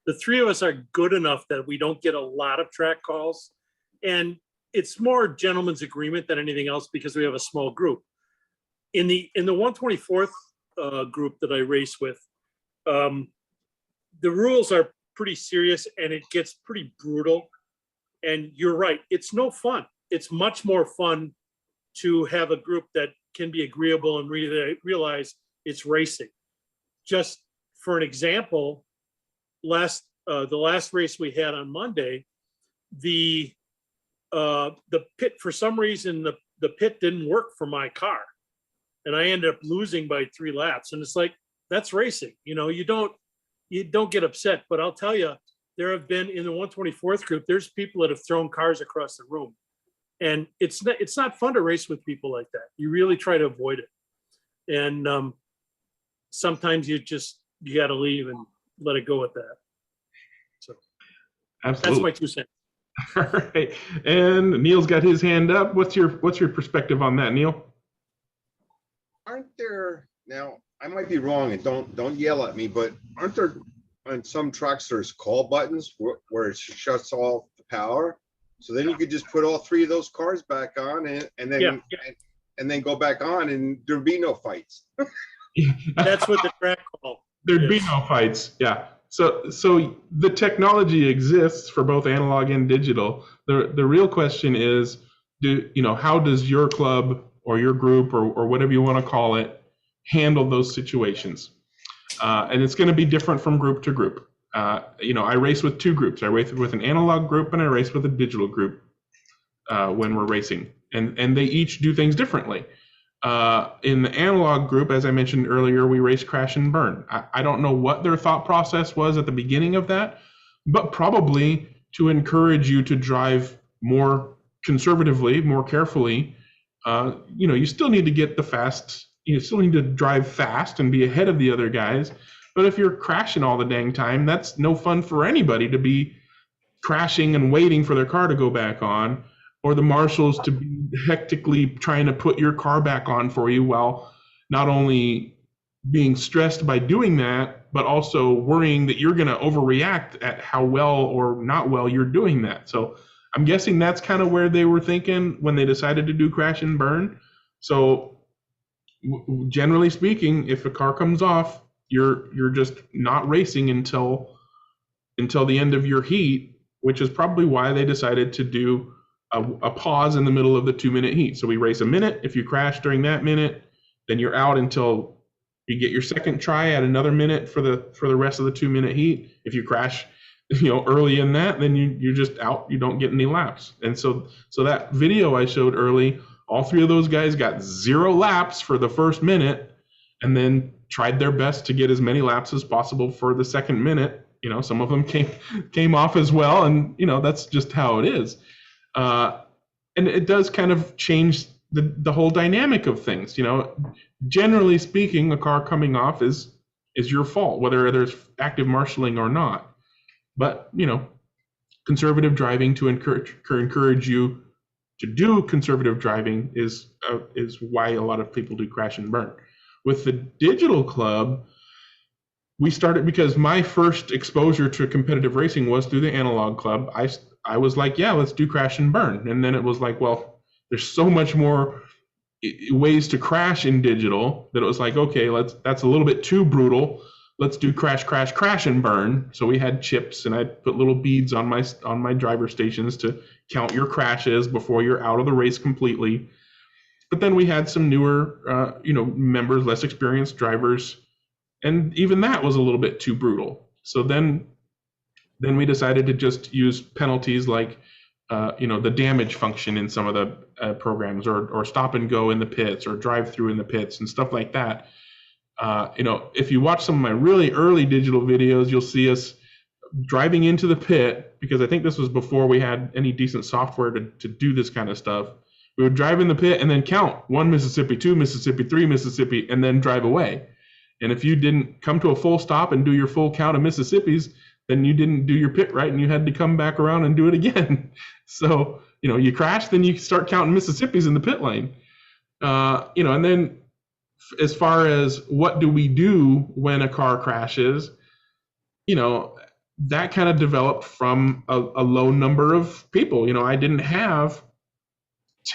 the three of us are good enough that we don't get a lot of track calls, and it's more gentleman's agreement than anything else because we have a small group. In the 124th group that I race with, the rules are pretty serious and it gets pretty brutal. And you're right, it's no fun. It's much more fun to have a group that can be agreeable and really realize it's racing. Just for an example, the last race we had on Monday, the pit, for some reason, the pit didn't work for my car. And I ended up losing by 3 laps. And it's like, that's racing. You know, you don't get upset, but I'll tell you, there have been in the 124th group, there's people that have thrown cars across the room. And it's not fun to race with people like that. You really try to avoid it. And sometimes you got to leave and let it go at that. So absolutely. That's my 2 cents. All right. And Neil's got his hand up. What's your perspective on that, Neil? Aren't there, now I might be wrong and don't yell at me, but aren't there on some trucks there's call buttons where it shuts off the power? So then you could just put all 3 of those cars back on and then go back on and there'd be no fights. That's what the track call. There'd be no fights. Yeah. So the technology exists for both analog and digital. The real question is, how does your club or your group or whatever you want to call it handle those situations? And it's going to be different from group to group. I race with 2 groups. I race with an analog group and I race with a digital group when we're racing. And they each do things differently. In the analog group, as I mentioned earlier, we race crash and burn. I don't know what their thought process was at the beginning of that, but probably to encourage you to drive more conservatively, more carefully. You still need to get you still need to drive fast and be ahead of the other guys. But if you're crashing all the dang time, that's no fun for anybody to be crashing and waiting for their car to go back on, or the marshals to be hectically trying to put your car back on for you while not only being stressed by doing that, but also worrying that you're going to overreact at how well or not well you're doing that. So I'm guessing that's kind of where they were thinking when they decided to do crash and burn. So generally speaking, if a car comes off, you're just not racing until the end of your heat, which is probably why they decided to do a pause in the middle of the 2-minute heat. So we race a minute. If you crash during that minute, then you're out until you get your second try at another minute for the rest of the 2-minute heat. If you crash, early in that, then you're just out. You don't get any laps. And so that video I showed early, all 3 of those guys got 0 laps for the first minute, and then tried their best to get as many laps as possible for the second minute. Some of them came off as well, and that's just how it is. And it does kind of change the whole dynamic of things. Generally speaking, a car coming off is your fault, whether there's active marshaling or not. But conservative driving to encourage you to do conservative driving is why a lot of people do crash and burn. With the digital club, we started because my first exposure to competitive racing was through the analog club. I was like, yeah, let's do crash and burn. And then it was like, well, there's so much more ways to crash in digital that it was like, okay, that's a little bit too brutal. Let's do crash, crash, crash and burn. So we had chips, and I put little beads on my driver stations to count your crashes before you're out of the race completely. But then we had some newer, members, less experienced drivers, and even that was a little bit too brutal. So then we decided to just use penalties like, the damage function in some of the programs, or stop and go in the pits, or drive through in the pits and stuff like that. If you watch some of my really early digital videos, you'll see us driving into the pit, because I think this was before we had any decent software to do this kind of stuff. We would drive in the pit and then count 1 Mississippi, 2 Mississippi, 3 Mississippi, and then drive away. And if you didn't come to a full stop and do your full count of Mississippis, then you didn't do your pit right, and you had to come back around and do it again. So, you crash, then you start counting Mississippis in the pit lane. And then as far as what do we do when a car crashes, that kind of developed from a low number of people. I didn't have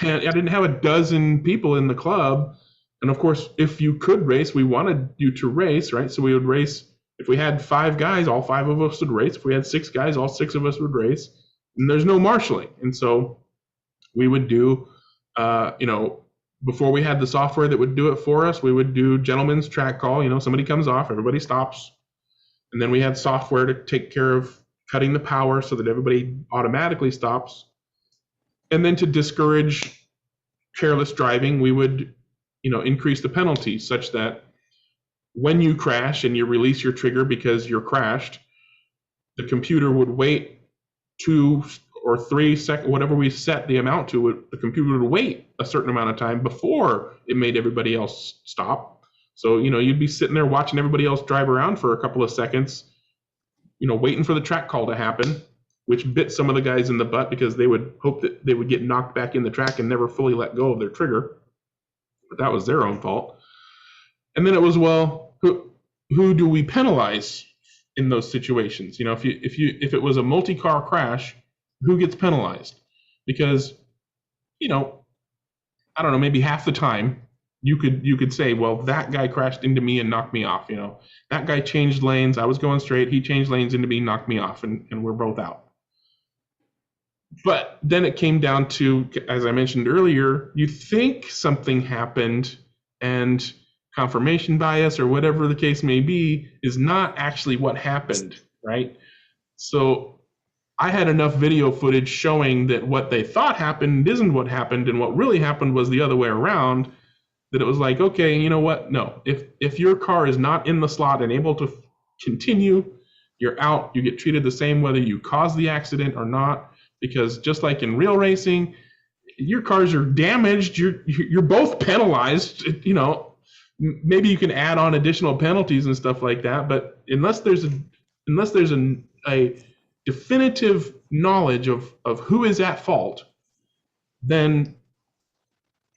a dozen people in the club. And of course, if you could race, we wanted you to race, right? So we would race. If we had 5 guys, all 5 of us would race. If we had 6 guys, all 6 of us would race. And there's no marshaling. And so we would do, before we had the software that would do it for us, we would do gentleman's track call. Somebody comes off, everybody stops. And then we had software to take care of cutting the power so that everybody automatically stops. And then to discourage careless driving, we would, increase the penalty such that when you crash and you release your trigger because you're crashed, the computer would wait 2 or 3 seconds, whatever we set the amount to, the computer would wait a certain amount of time before it made everybody else stop. So, you'd be sitting there watching everybody else drive around for a couple of seconds, waiting for the track call to happen, which bit some of the guys in the butt because they would hope that they would get knocked back in the track and never fully let go of their trigger. But that was their own fault. And then it was, well, who do we penalize in those situations? If it was a multi-car crash, who gets penalized? Because, I don't know, maybe half the time you could say, well, that guy crashed into me and knocked me off. That guy changed lanes. I was going straight. He changed lanes into me, knocked me off, and we're both out. But then it came down to, as I mentioned earlier, you think something happened, and confirmation bias or whatever the case may be is not actually what happened, right? So I had enough video footage showing that what they thought happened isn't what happened, and what really happened was the other way around, that it was like, okay, you know what? No, if your car is not in the slot and able to continue, you're out. You get treated the same whether you caused the accident or not, because just like in real racing, your cars are damaged. You're both penalized. Maybe you can add on additional penalties and stuff like that, but unless there's a definitive knowledge of who is at fault, then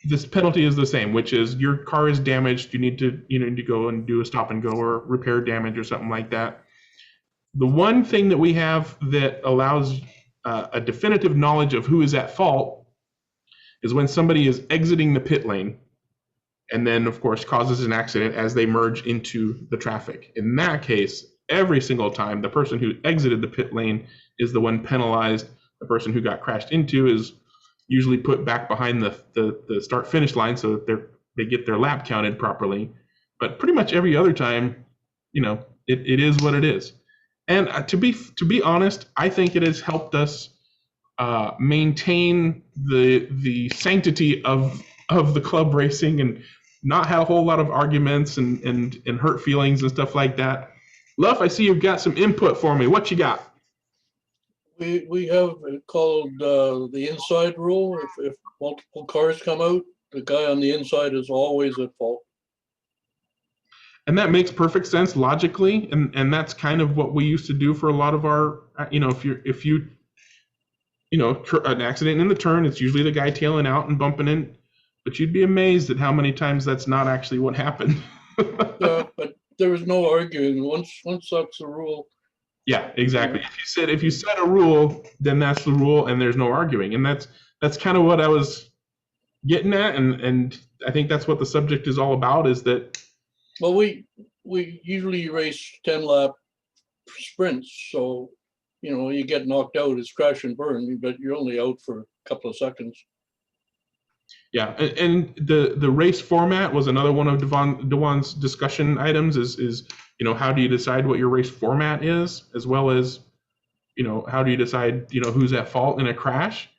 this penalty is the same, which is your car is damaged. You need to go and do a stop and go or repair damage or something like that. The one thing that we have that allows a definitive knowledge of who is at fault is when somebody is exiting the pit lane and then, of course, causes an accident as they merge into the traffic. In that case, every single time, the person who exited the pit lane is the one penalized. The person who got crashed into is usually put back behind the start-finish line so that they get their lap counted properly. But pretty much every other time, it is what it is. And to be honest, I think it has helped us maintain the sanctity of the club racing and not have a whole lot of arguments and hurt feelings and stuff like that. Luff, I see you've got some input for me. What you got? We have it called the inside rule. If multiple cars come out, the guy on the inside is always at fault. And that makes perfect sense logically, and that's kind of what we used to do for a lot of our, if you an accident in the turn, it's usually the guy tailing out and bumping in, but you'd be amazed at how many times that's not actually what happened. Yeah, but there is no arguing. Once that's the rule. Yeah, exactly. If you set a rule, then that's the rule, and there's no arguing, and that's kind of what I was getting at, and I think that's what the subject is all about. Is that. Well, we usually race 10-lap sprints, so you get knocked out, it's crash and burn, but you're only out for a couple of seconds. Yeah, and the race format was another one of Dewan's discussion items. Is how do you decide what your race format is, as well as how do you decide who's at fault in a crash,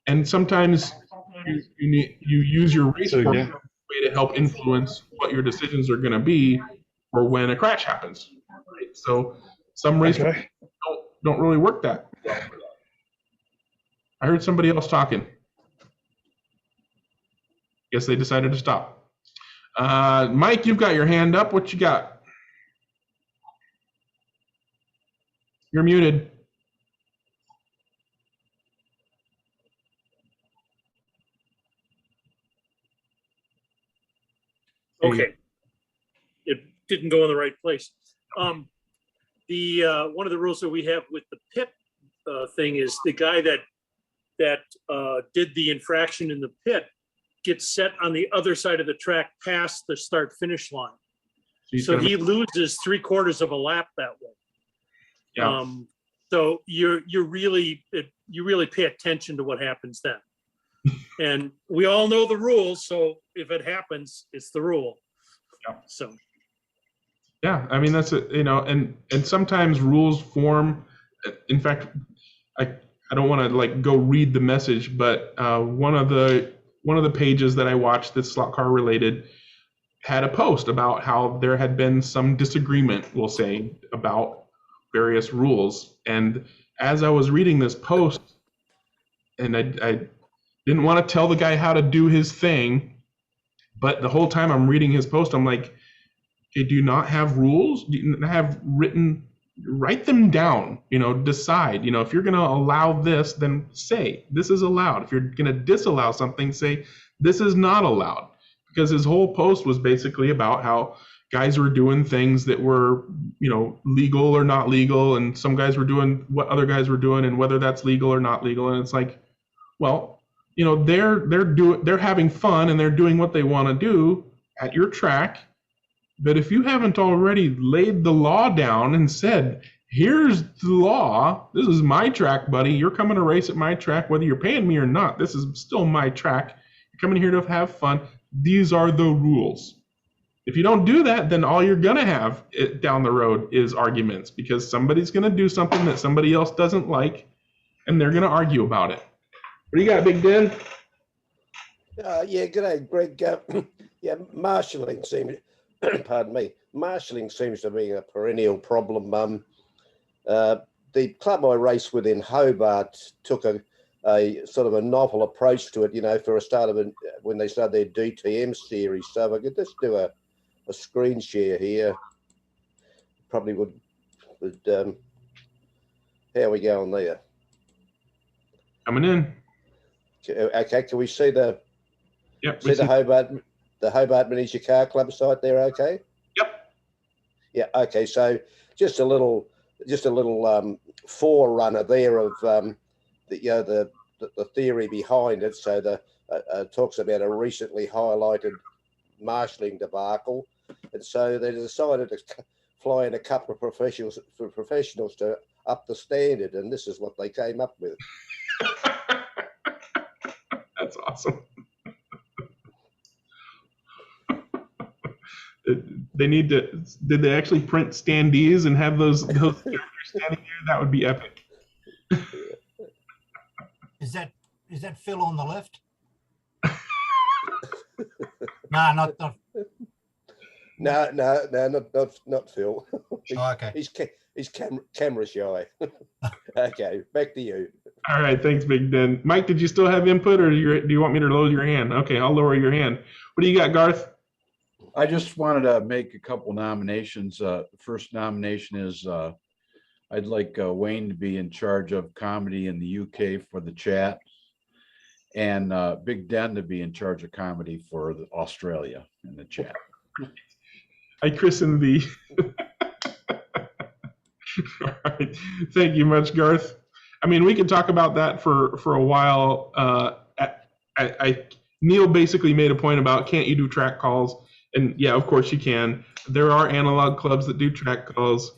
and sometimes you use your race format as a way to help influence what your decisions are going to be for when a crash happens. Right? So some race don't really work that well. I heard somebody else talking. Guess they decided to stop. Mike, you've got your hand up. What you got? You're muted. Okay. It didn't go in the right place. The one of the rules that we have with the pit thing is the guy that did the infraction in the pit gets set on the other side of the track past the start finish line. So he loses 3/4 of a lap that way. Yeah. So you really pay attention to what happens then. And we all know the rules, so if it happens, it's the rule. Yeah. So yeah, I mean that's and sometimes rules form. In fact, I don't want to like go read the message, but one of the pages that I watched that's slot car related had a post about how there had been some disagreement, we'll say, about various rules. And as I was reading this post, and I didn't want to tell the guy how to do his thing, but the whole time I'm reading his post, I'm like, okay, do you not have rules? Do you not have write them down, decide, if you're going to allow this, then say this is allowed. If you're going to disallow something, say this is not allowed. Because his whole post was basically about how guys were doing things that were, legal or not legal. And some guys were doing what other guys were doing and whether that's legal or not legal. And it's like, well, they're having fun and they're doing what they want to do at your track. But if you haven't already laid the law down and said, here's the law, this is my track, buddy, you're coming to race at my track, whether you're paying me or not, this is still my track. You're coming here to have fun. These are the rules. If you don't do that, then all you're going to have down the road is arguments, because somebody's going to do something that somebody else doesn't like, and they're going to argue about it. What do you got, Big Den? Yeah, g'day, Greg. Yeah, marshaling seems, pardon me, marshaling seems to be a perennial problem. The club I race with in Hobart took a sort of a novel approach to it, for a start of when they started their DTM series. So if I could just do a screen share here, probably would how are we going there? Coming in. Okay, can we see the Yep, see the Hobart Miniature Car Club site there? Okay. Yep. Yeah. Okay. So just a little forerunner there of the theory behind it. So the talks about a recently highlighted marshalling debacle, and so they decided to fly in a couple of professionals to up the standard, and this is what they came up with. That's awesome. They need to. Did they actually print standees and have those characters standing there? That would be epic. Is that Phil on the left? No, not. No, not Phil. Oh, okay. He's camera shy. Okay, back to you. All right, thanks, Big Den. Mike, did you still have input, or do you want me to lower your hand? Okay, I'll lower your hand. What do you got, Garth? I just wanted to make a couple nominations. The first nomination is I'd like Wayne to be in charge of comedy in the UK for the chat, and Big Den to be in charge of comedy for Australia in the chat. I christened the. All right. Thank you much, Garth. I mean, we could talk about that for a while. Neil basically made a point about, can't you do track calls? And yeah, of course you can. There are analog clubs that do track calls.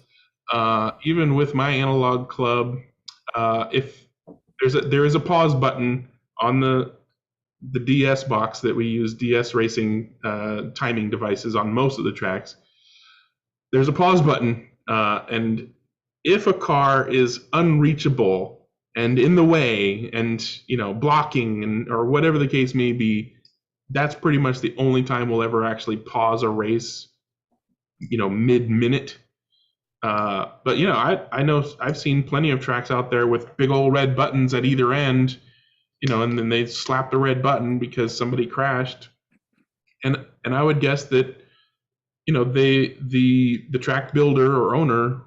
Even with my analog club, if there is a pause button on the the DS box that we use, DS racing timing devices on most of the tracks, there's a pause button, and if a car is unreachable and in the way and, you know, blocking and or whatever the case may be, that's pretty much the only time we'll ever actually pause a race, you know, mid-minute. But, you know, I know I've seen plenty of tracks out there with big old red buttons at either end, you know, and then they slap the red button because somebody crashed. And I would guess that, you know, the track builder or owner,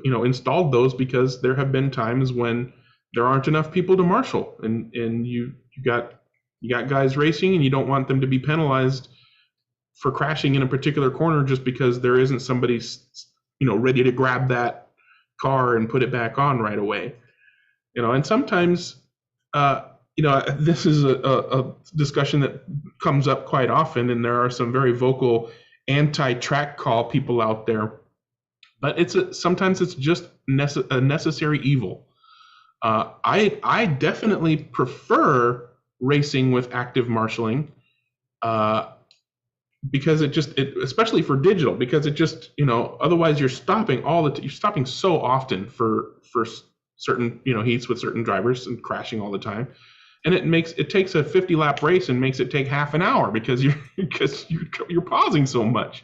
you know, installed those because there have been times when there aren't enough people to marshal, and you got guys racing and you don't want them to be penalized for crashing in a particular corner just because there isn't somebody, you know, ready to grab that car and put it back on right away. You know, and sometimes, you know, this is a discussion that comes up quite often, and there are some very vocal anti-track call people out there, but sometimes it's just a necessary evil. I definitely prefer racing with active marshaling, because it especially for digital, because it just, you know, otherwise you're stopping you're stopping so often for certain, you know, heats with certain drivers and crashing all the time. And it takes a 50-lap race and makes it take half an hour because you're pausing so much.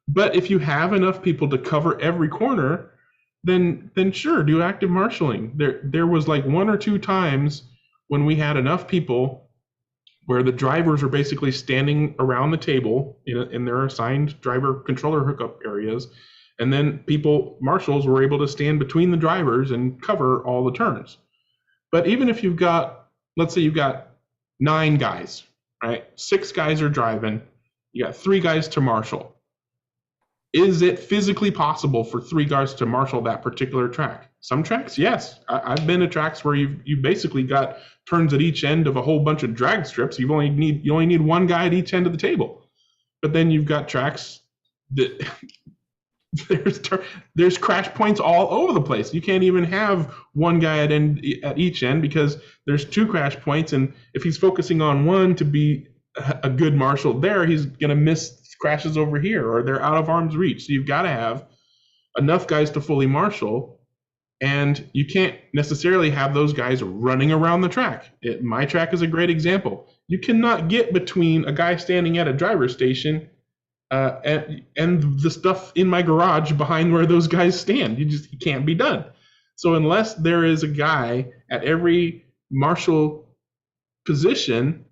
But if you have enough people to cover every corner, then sure, do active marshaling. There was like 1 or 2 times when we had enough people where the drivers were basically standing around the table in their assigned driver controller hookup areas, and then marshals were able to stand between the drivers and cover all the turns. But even if you've got, let's say you've got 9 guys, right? 6 guys are driving, you got 3 guys to marshal. Is it physically possible for 3 guys to marshal that particular track? Some tracks, yes. I've been to tracks where you basically got turns at each end of a whole bunch of drag strips. You only need 1 guy at each end of the table. But then you've got tracks that there's crash points all over the place. You can't even have 1 guy at each end because there's 2 crash points, and if he's focusing on one to be a good marshal there, he's gonna miss crashes over here, or they're out of arm's reach. So you've got to have enough guys to fully marshal, and you can't necessarily have those guys running around the track. My track is a great example. You cannot get between a guy standing at a driver's station and the stuff in my garage behind where those guys stand. It can't be done. So unless there is a guy at every marshal position,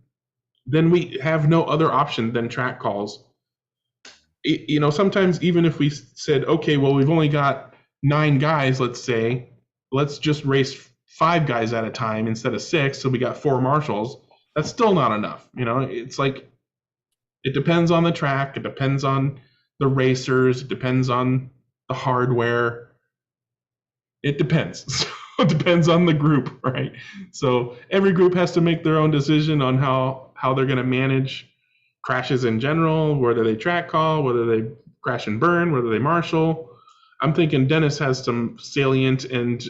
then we have no other option than track calls. You know, sometimes even if we said, okay, well, we've only got 9 guys, let's say, let's just race 5 guys at a time instead of 6, so we got 4 marshals, that's still not enough. You know, it's like, it depends on the track, it depends on the racers, it depends on the hardware. It depends. So it depends on the group, right? So every group has to make their own decision on how they're going to manage crashes in general, whether they track call, whether they crash and burn, whether they marshal. I'm thinking Dennis has some salient and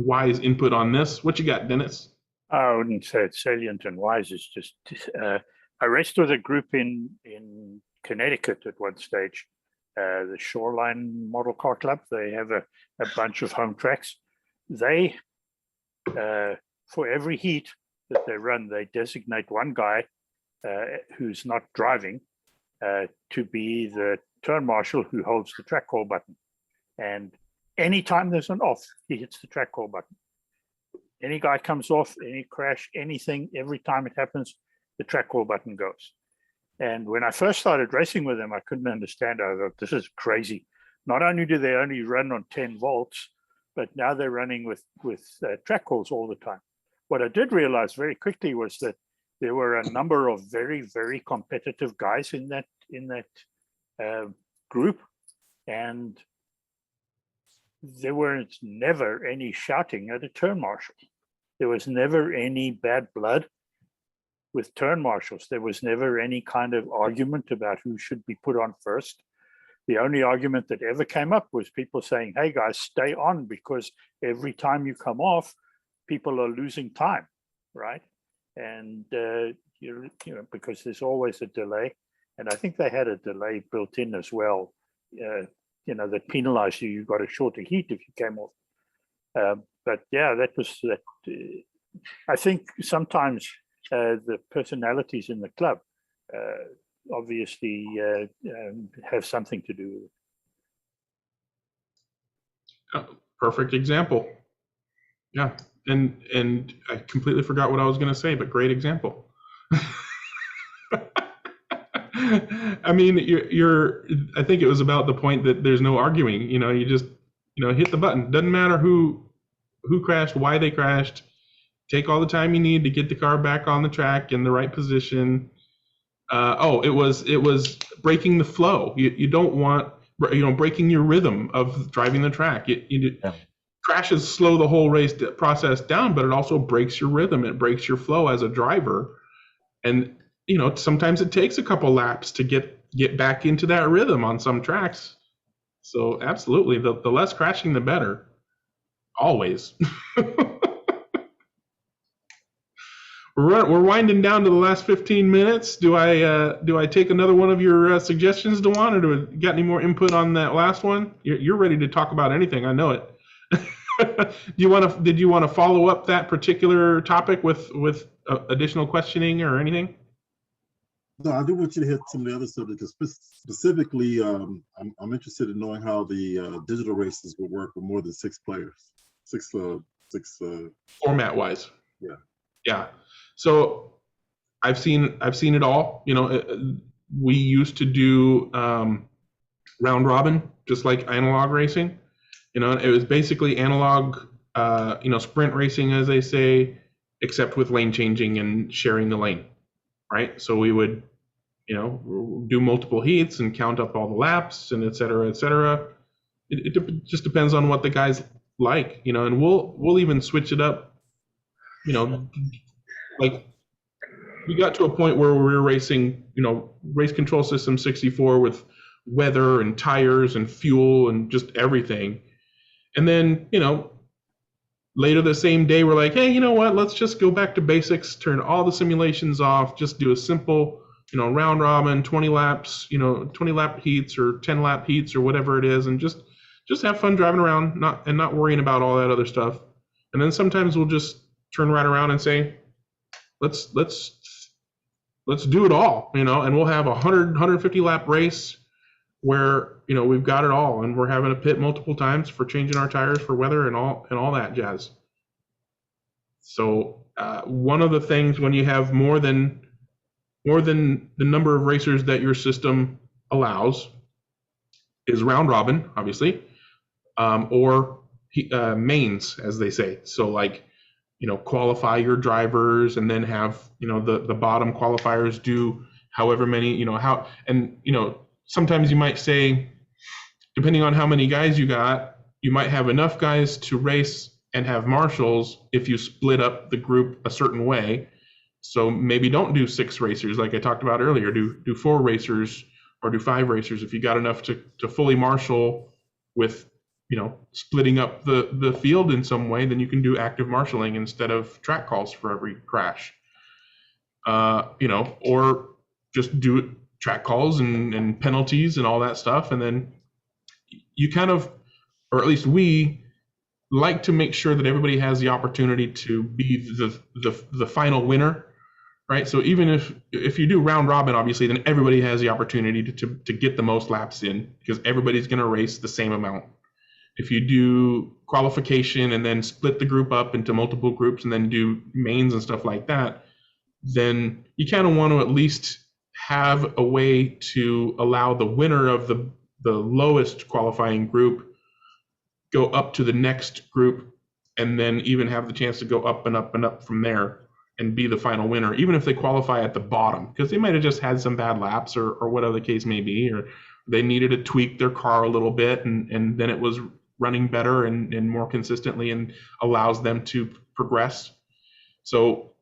wise input on this. What you got, Dennis? I wouldn't say it's salient and wise. It's just I raced with a group in Connecticut at one stage, the Shoreline Model Car Club. They have a bunch of home tracks. They, for every heat that they run, they designate 1 guy who's not driving to be the turn marshal who holds the track call button. And anytime there's an off, he hits the track call button. Any guy comes off, any crash, anything, every time it happens, the track call button goes. And when I first started racing with them, I couldn't understand. I thought, this is crazy. Not only do they only run on 10 volts, but now they're running with track calls all the time. What I did realize very quickly was that there were a number of very, very competitive guys in that group, and there was never any shouting at a turn marshal. There was never any bad blood with turn marshals. There was never any kind of argument about who should be put on first. The only argument that ever came up was people saying, hey guys, stay on, because every time you come off, people are losing time, right? and because there's always a delay, and I think they had a delay built in as well. That penalized you. You got a shorter heat if you came off. But yeah, that was that. I think sometimes the personalities in the club obviously have something to do with it. Perfect example. Yeah, and I completely forgot what I was going to say, but great example. I mean, I think it was about the point that there's no arguing. You just hit the button. Doesn't matter who crashed, why they crashed. Take all the time you need to get the car back on the track in the right position. It was breaking the flow. You don't want breaking your rhythm of driving the track. Crashes slow the whole race process down, but it also breaks your rhythm. It breaks your flow as a driver, and sometimes it takes a couple laps to get back into that rhythm on some tracks. So absolutely, the less crashing, the better. Always. We're winding down to the last 15 minutes. Do I take another one of your suggestions, Dewan, or do we got any more input on that last one? You're ready to talk about anything. I know it. Did you want to follow up that particular topic with additional questioning or anything? No, I do want you to hit some of the other subjects. Specifically, I'm interested in knowing how the digital races will work with more than 6 players. Six format wise. Yeah. Yeah. So I've seen it all. We used to do round robin, just like analog racing. It was basically analog, sprint racing, as they say, except with lane changing and sharing the lane, right? So we would, do multiple heats and count up all the laps and et cetera, et cetera. It just depends on what the guys like, and we'll even switch it up, like we got to a point where we were racing, race control system 64 with weather and tires and fuel and just everything. And then, later the same day, we're like, hey, you know what? Let's just go back to basics, turn all the simulations off, just do a simple, round robin, 20 laps, 20 lap heats or 10 lap heats or whatever it is, and just have fun driving around, not worrying about all that other stuff. And then sometimes we'll just turn right around and say, let's do it all, and we'll have 150 lap race where we've got it all, and we're having to pit multiple times for changing our tires for weather and all that jazz. So one of the things when you have more than the number of racers that your system allows is round robin, obviously, or mains, as they say. So like, qualify your drivers and then have, the bottom qualifiers do however many, sometimes you might say, depending on how many guys you got, you might have enough guys to race and have marshals if you split up the group a certain way. So maybe don't do 6 racers like I talked about earlier. Do 4 racers or do 5 racers if you got enough to fully marshal with, splitting up the field in some way. Then you can do active marshaling instead of track calls for every crash. Or just do track calls and penalties and all that stuff. And then you kind of, or at least we like to make sure that everybody has the opportunity to be the final winner, right? So even if you do round robin, obviously, then everybody has the opportunity to get the most laps in because everybody's going to race the same amount. If you do qualification and then split the group up into multiple groups and then do mains and stuff like that, then you kind of want to at least have a way to allow the winner of the lowest qualifying group go up to the next group and then even have the chance to go up and up and up from there and be the final winner, even if they qualify at the bottom, because they might have just had some bad laps or whatever the case may be, or they needed to tweak their car a little bit and then it was running better and more consistently and allows them to progress. So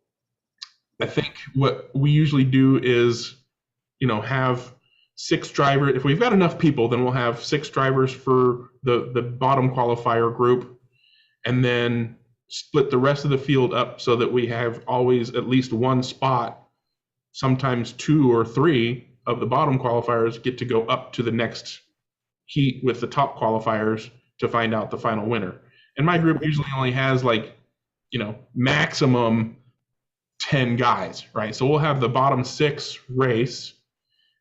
I think what we usually do is, have 6 drivers. If we've got enough people, then we'll have 6 drivers for the bottom qualifier group, and then split the rest of the field up so that we have always at least one spot, sometimes 2 or 3 of the bottom qualifiers get to go up to the next heat with the top qualifiers to find out the final winner. And my group usually only has like, maximum 10 guys, right? So we'll have the bottom 6 race,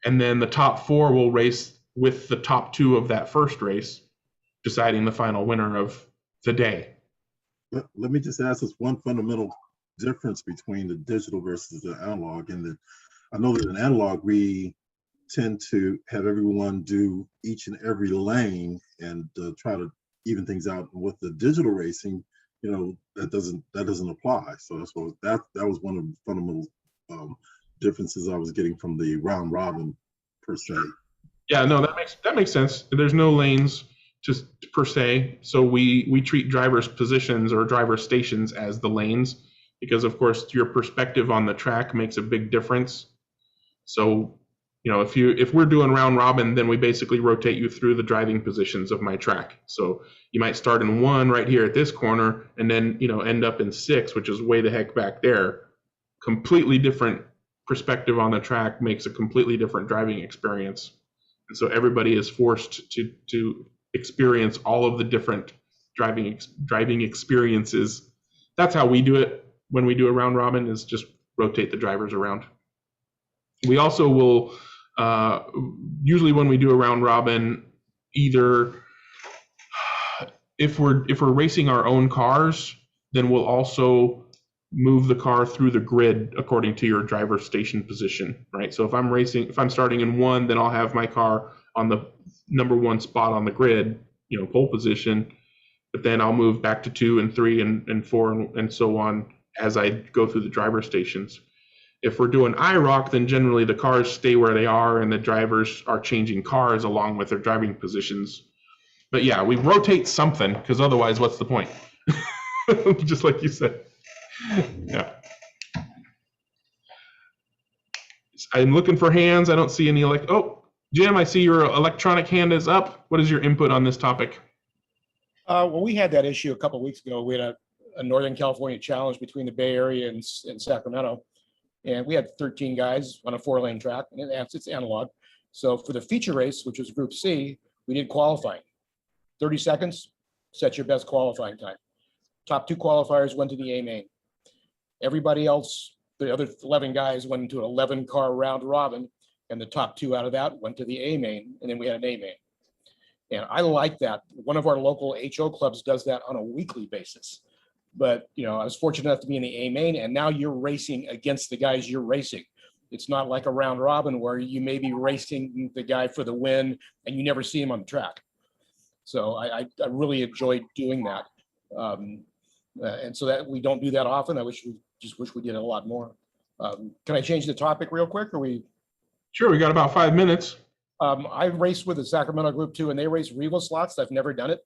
and then the top 4 will race with the top 2 of that first race, deciding the final winner of the day. Let me just ask this one fundamental difference between the digital versus the analog. And that I know that in analog, we tend to have everyone do each and every lane and try to even things out. With the digital racing, that doesn't apply. So that's what that was one of the fundamental differences I was getting from the round robin per se. Yeah, no, that makes sense. There's no lanes just per se, so we treat drivers' positions or driver stations as the lanes, because of course your perspective on the track makes a big difference. So if we're doing round robin, then we basically rotate you through the driving positions of my track. So you might start in 1 right here at this corner, and then end up in 6, which is way the heck back there. Completely different perspective on the track makes a completely different driving experience. And so everybody is forced to experience all of the different driving experiences. That's how we do it when we do a round robin, is just rotate the drivers around. We also will usually when we do a round robin, either if we're racing our own cars, then we'll also move the car through the grid according to your driver station position, right? So if I'm starting in 1, then I'll have my car on the number 1 spot on the grid, pole position, but then I'll move back to 2 and 3 and 4 and so on as I go through the driver stations. If we're doing IROC, then generally the cars stay where they are and the drivers are changing cars along with their driving positions. But yeah, we rotate something, because otherwise what's the point? Just like you said. Yeah. I'm looking for hands. I don't see any. Oh, Jim, I see your electronic hand is up. What is your input on this topic? Well, we had that issue a couple of weeks ago. We had a Northern California challenge between the Bay Area and Sacramento. And we had 13 guys on a 4-lane track, and it's analog. So for the feature race, which was Group C, we did qualifying. 30 seconds, set your best qualifying time. Top 2 qualifiers went to the A main. Everybody else, the other 11 guys went into an 11-car round robin, and the top 2 out of that went to the A main, and then we had an A main. And I like that. One of our local HO clubs does that on a weekly basis. But I was fortunate enough to be in the A main, and now you're racing against the guys you're racing. It's not like a round robin where you may be racing the guy for the win and you never see him on the track. So I really enjoyed doing that. And so that we don't do that often. I wish we did it a lot more. Can I change the topic real quick? Or we? Sure, we got about 5 minutes. I raced with the Sacramento Group 2, and they race RevoSlots. I've never done it.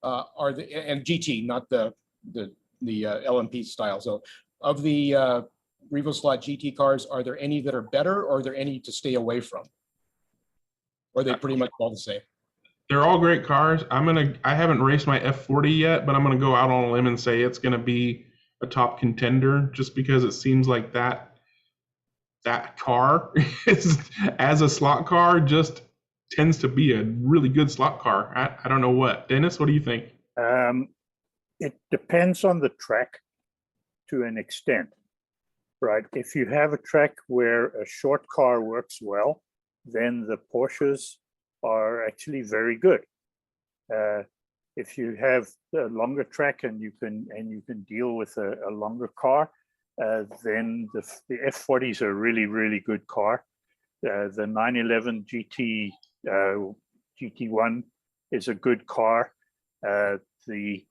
And GT, not the LMP style. So of the RevoSlot GT cars, are there any that are better, or are there any to stay away from? Or are they pretty much all the same? They're all great cars. I haven't raced my F40 yet, but I'm gonna go out on a limb and say it's gonna be a top contender, just because it seems like that car is, as a slot car, just tends to be a really good slot car. I don't know what. Dennis, what do you think? It depends on the track to an extent, right? If you have a track where a short car works well, then the Porsches are actually very good. If you have a longer track and you can deal with a longer car, then the F40s are a really, really good car. The 911 GT1 is a good car. The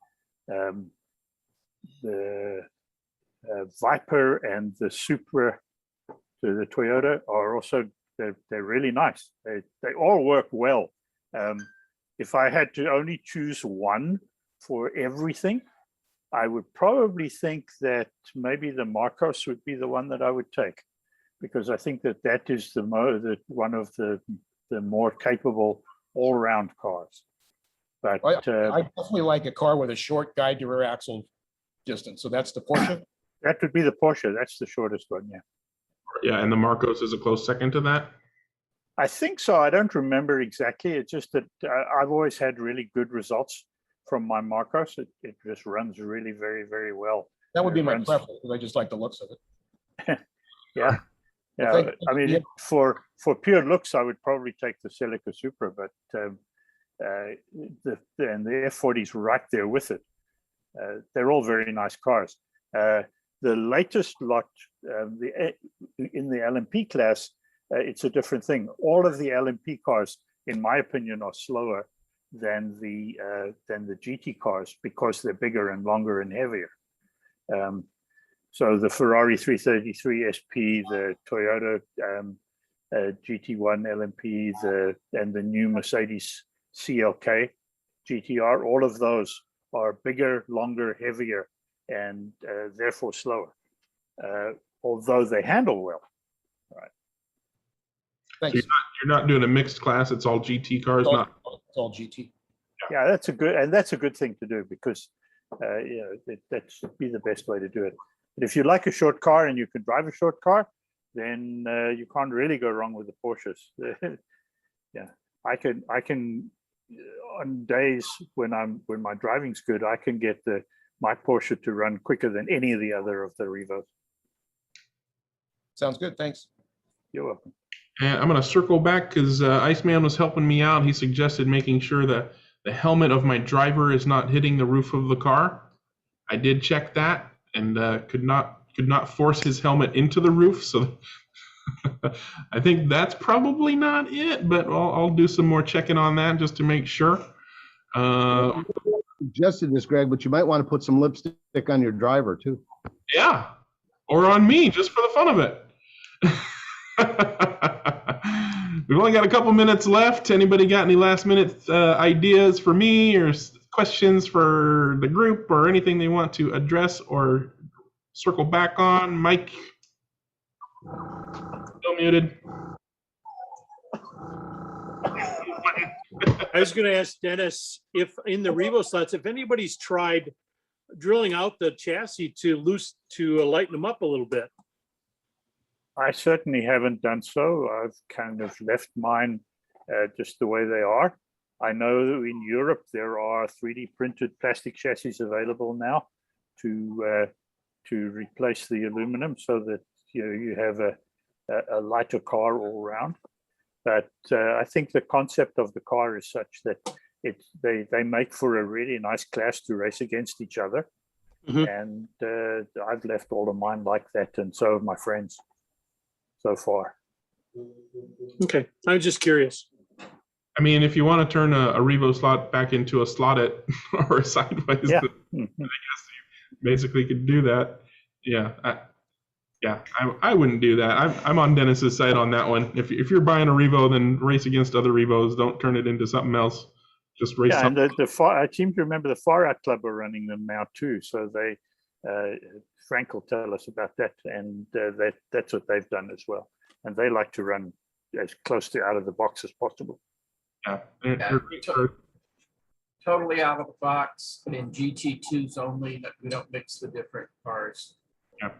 Viper and the Supra, the Toyota, are also they're really nice. They all work well. If I had to only choose one for everything, I would probably think that maybe the Marcos would be the one that I would take, because I think that is one of the more capable all-round cars. But I definitely like a car with a short guide to rear axle distance. So that's the Porsche. That would be the Porsche. That's the shortest one, yeah. Yeah, and the Marcos is a close second to that. I think so. I don't remember exactly. It's just that I've always had really good results from my Marcos. It just runs really very, very well. That would be my runs, preference because I just like the looks of it. Yeah. Yeah. Well, I mean, for pure looks, I would probably take the Celica Supra, but the F40's right there with it. They're all very nice cars. The latest lot, in the LMP class, it's a different thing. All of the LMP cars, in my opinion, are slower than the GT cars because they're bigger and longer and heavier. So the Ferrari 333 SP, the Toyota GT1 LMP, and the new Mercedes CLK GTR, all of those are bigger, longer, heavier, and therefore slower, although they handle well. Right. Thanks. So you're not doing a mixed class. It's all GT cars, It's not. all GT. Yeah, that's a good thing to do because that should be the best way to do it. But if you like a short car and you can drive a short car, then you can't really go wrong with the Porsches. Yeah, I can on days when my driving's good, I can get my Porsche to run quicker than any of the other of the Revos. Sounds good. Thanks. You're welcome. And I'm going to circle back because Iceman was helping me out. He suggested making sure that the helmet of my driver is not hitting the roof of the car. I did check that and could not force his helmet into the roof. So I think that's probably not it, but I'll do some more checking on that just to make sure. Suggested this, Greg, but you might want to put some lipstick on your driver too. Yeah, or on me, just for the fun of it. We've only got a couple minutes left. Anybody got any last minute ideas for me or questions for the group or anything they want to address or circle back on? Mike, still muted. I was going to ask Dennis if in the RevoSlots, if anybody's tried drilling out the chassis to lighten them up a little bit. I certainly haven't done so. I've kind of left mine just the way they are. I know in Europe there are 3D printed plastic chassis available now to replace the aluminum, so that you have a lighter car all around. But I think the concept of the car is such that they make for a really nice class to race against each other. Mm-hmm. And I've left all of mine like that, and so have my friends so far. Okay, I was just curious. I mean, if you want to turn a RevoSlot back into a slotted or a sideways, yeah. I guess you basically could do that. Yeah, I wouldn't do that. I'm on Dennis's side on that one. If you're buying a Revo, then race against other Revos. Don't turn it into something else. Just race. Yeah, and I seem to remember the Far Out Club are running them now too. So they, Frank will tell us about that, and that's what they've done as well. And they like to run as close to out of the box as possible. Yeah, totally out of the box in GT2s only. That we don't mix the different cars. Yeah.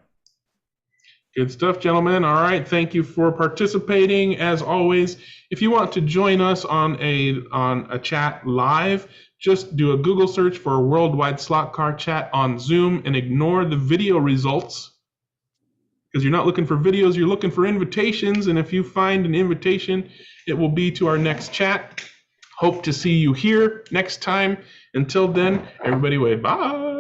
Good stuff, gentlemen. All right, thank you for participating. As always, if you want to join us on a chat live, just do a Google search for Worldwide Slot Car Chat on Zoom and ignore the video results, because you're not looking for videos, you're looking for invitations. And if you find an invitation, it will be to our next chat. Hope to see you here next time. Until then, everybody wave bye.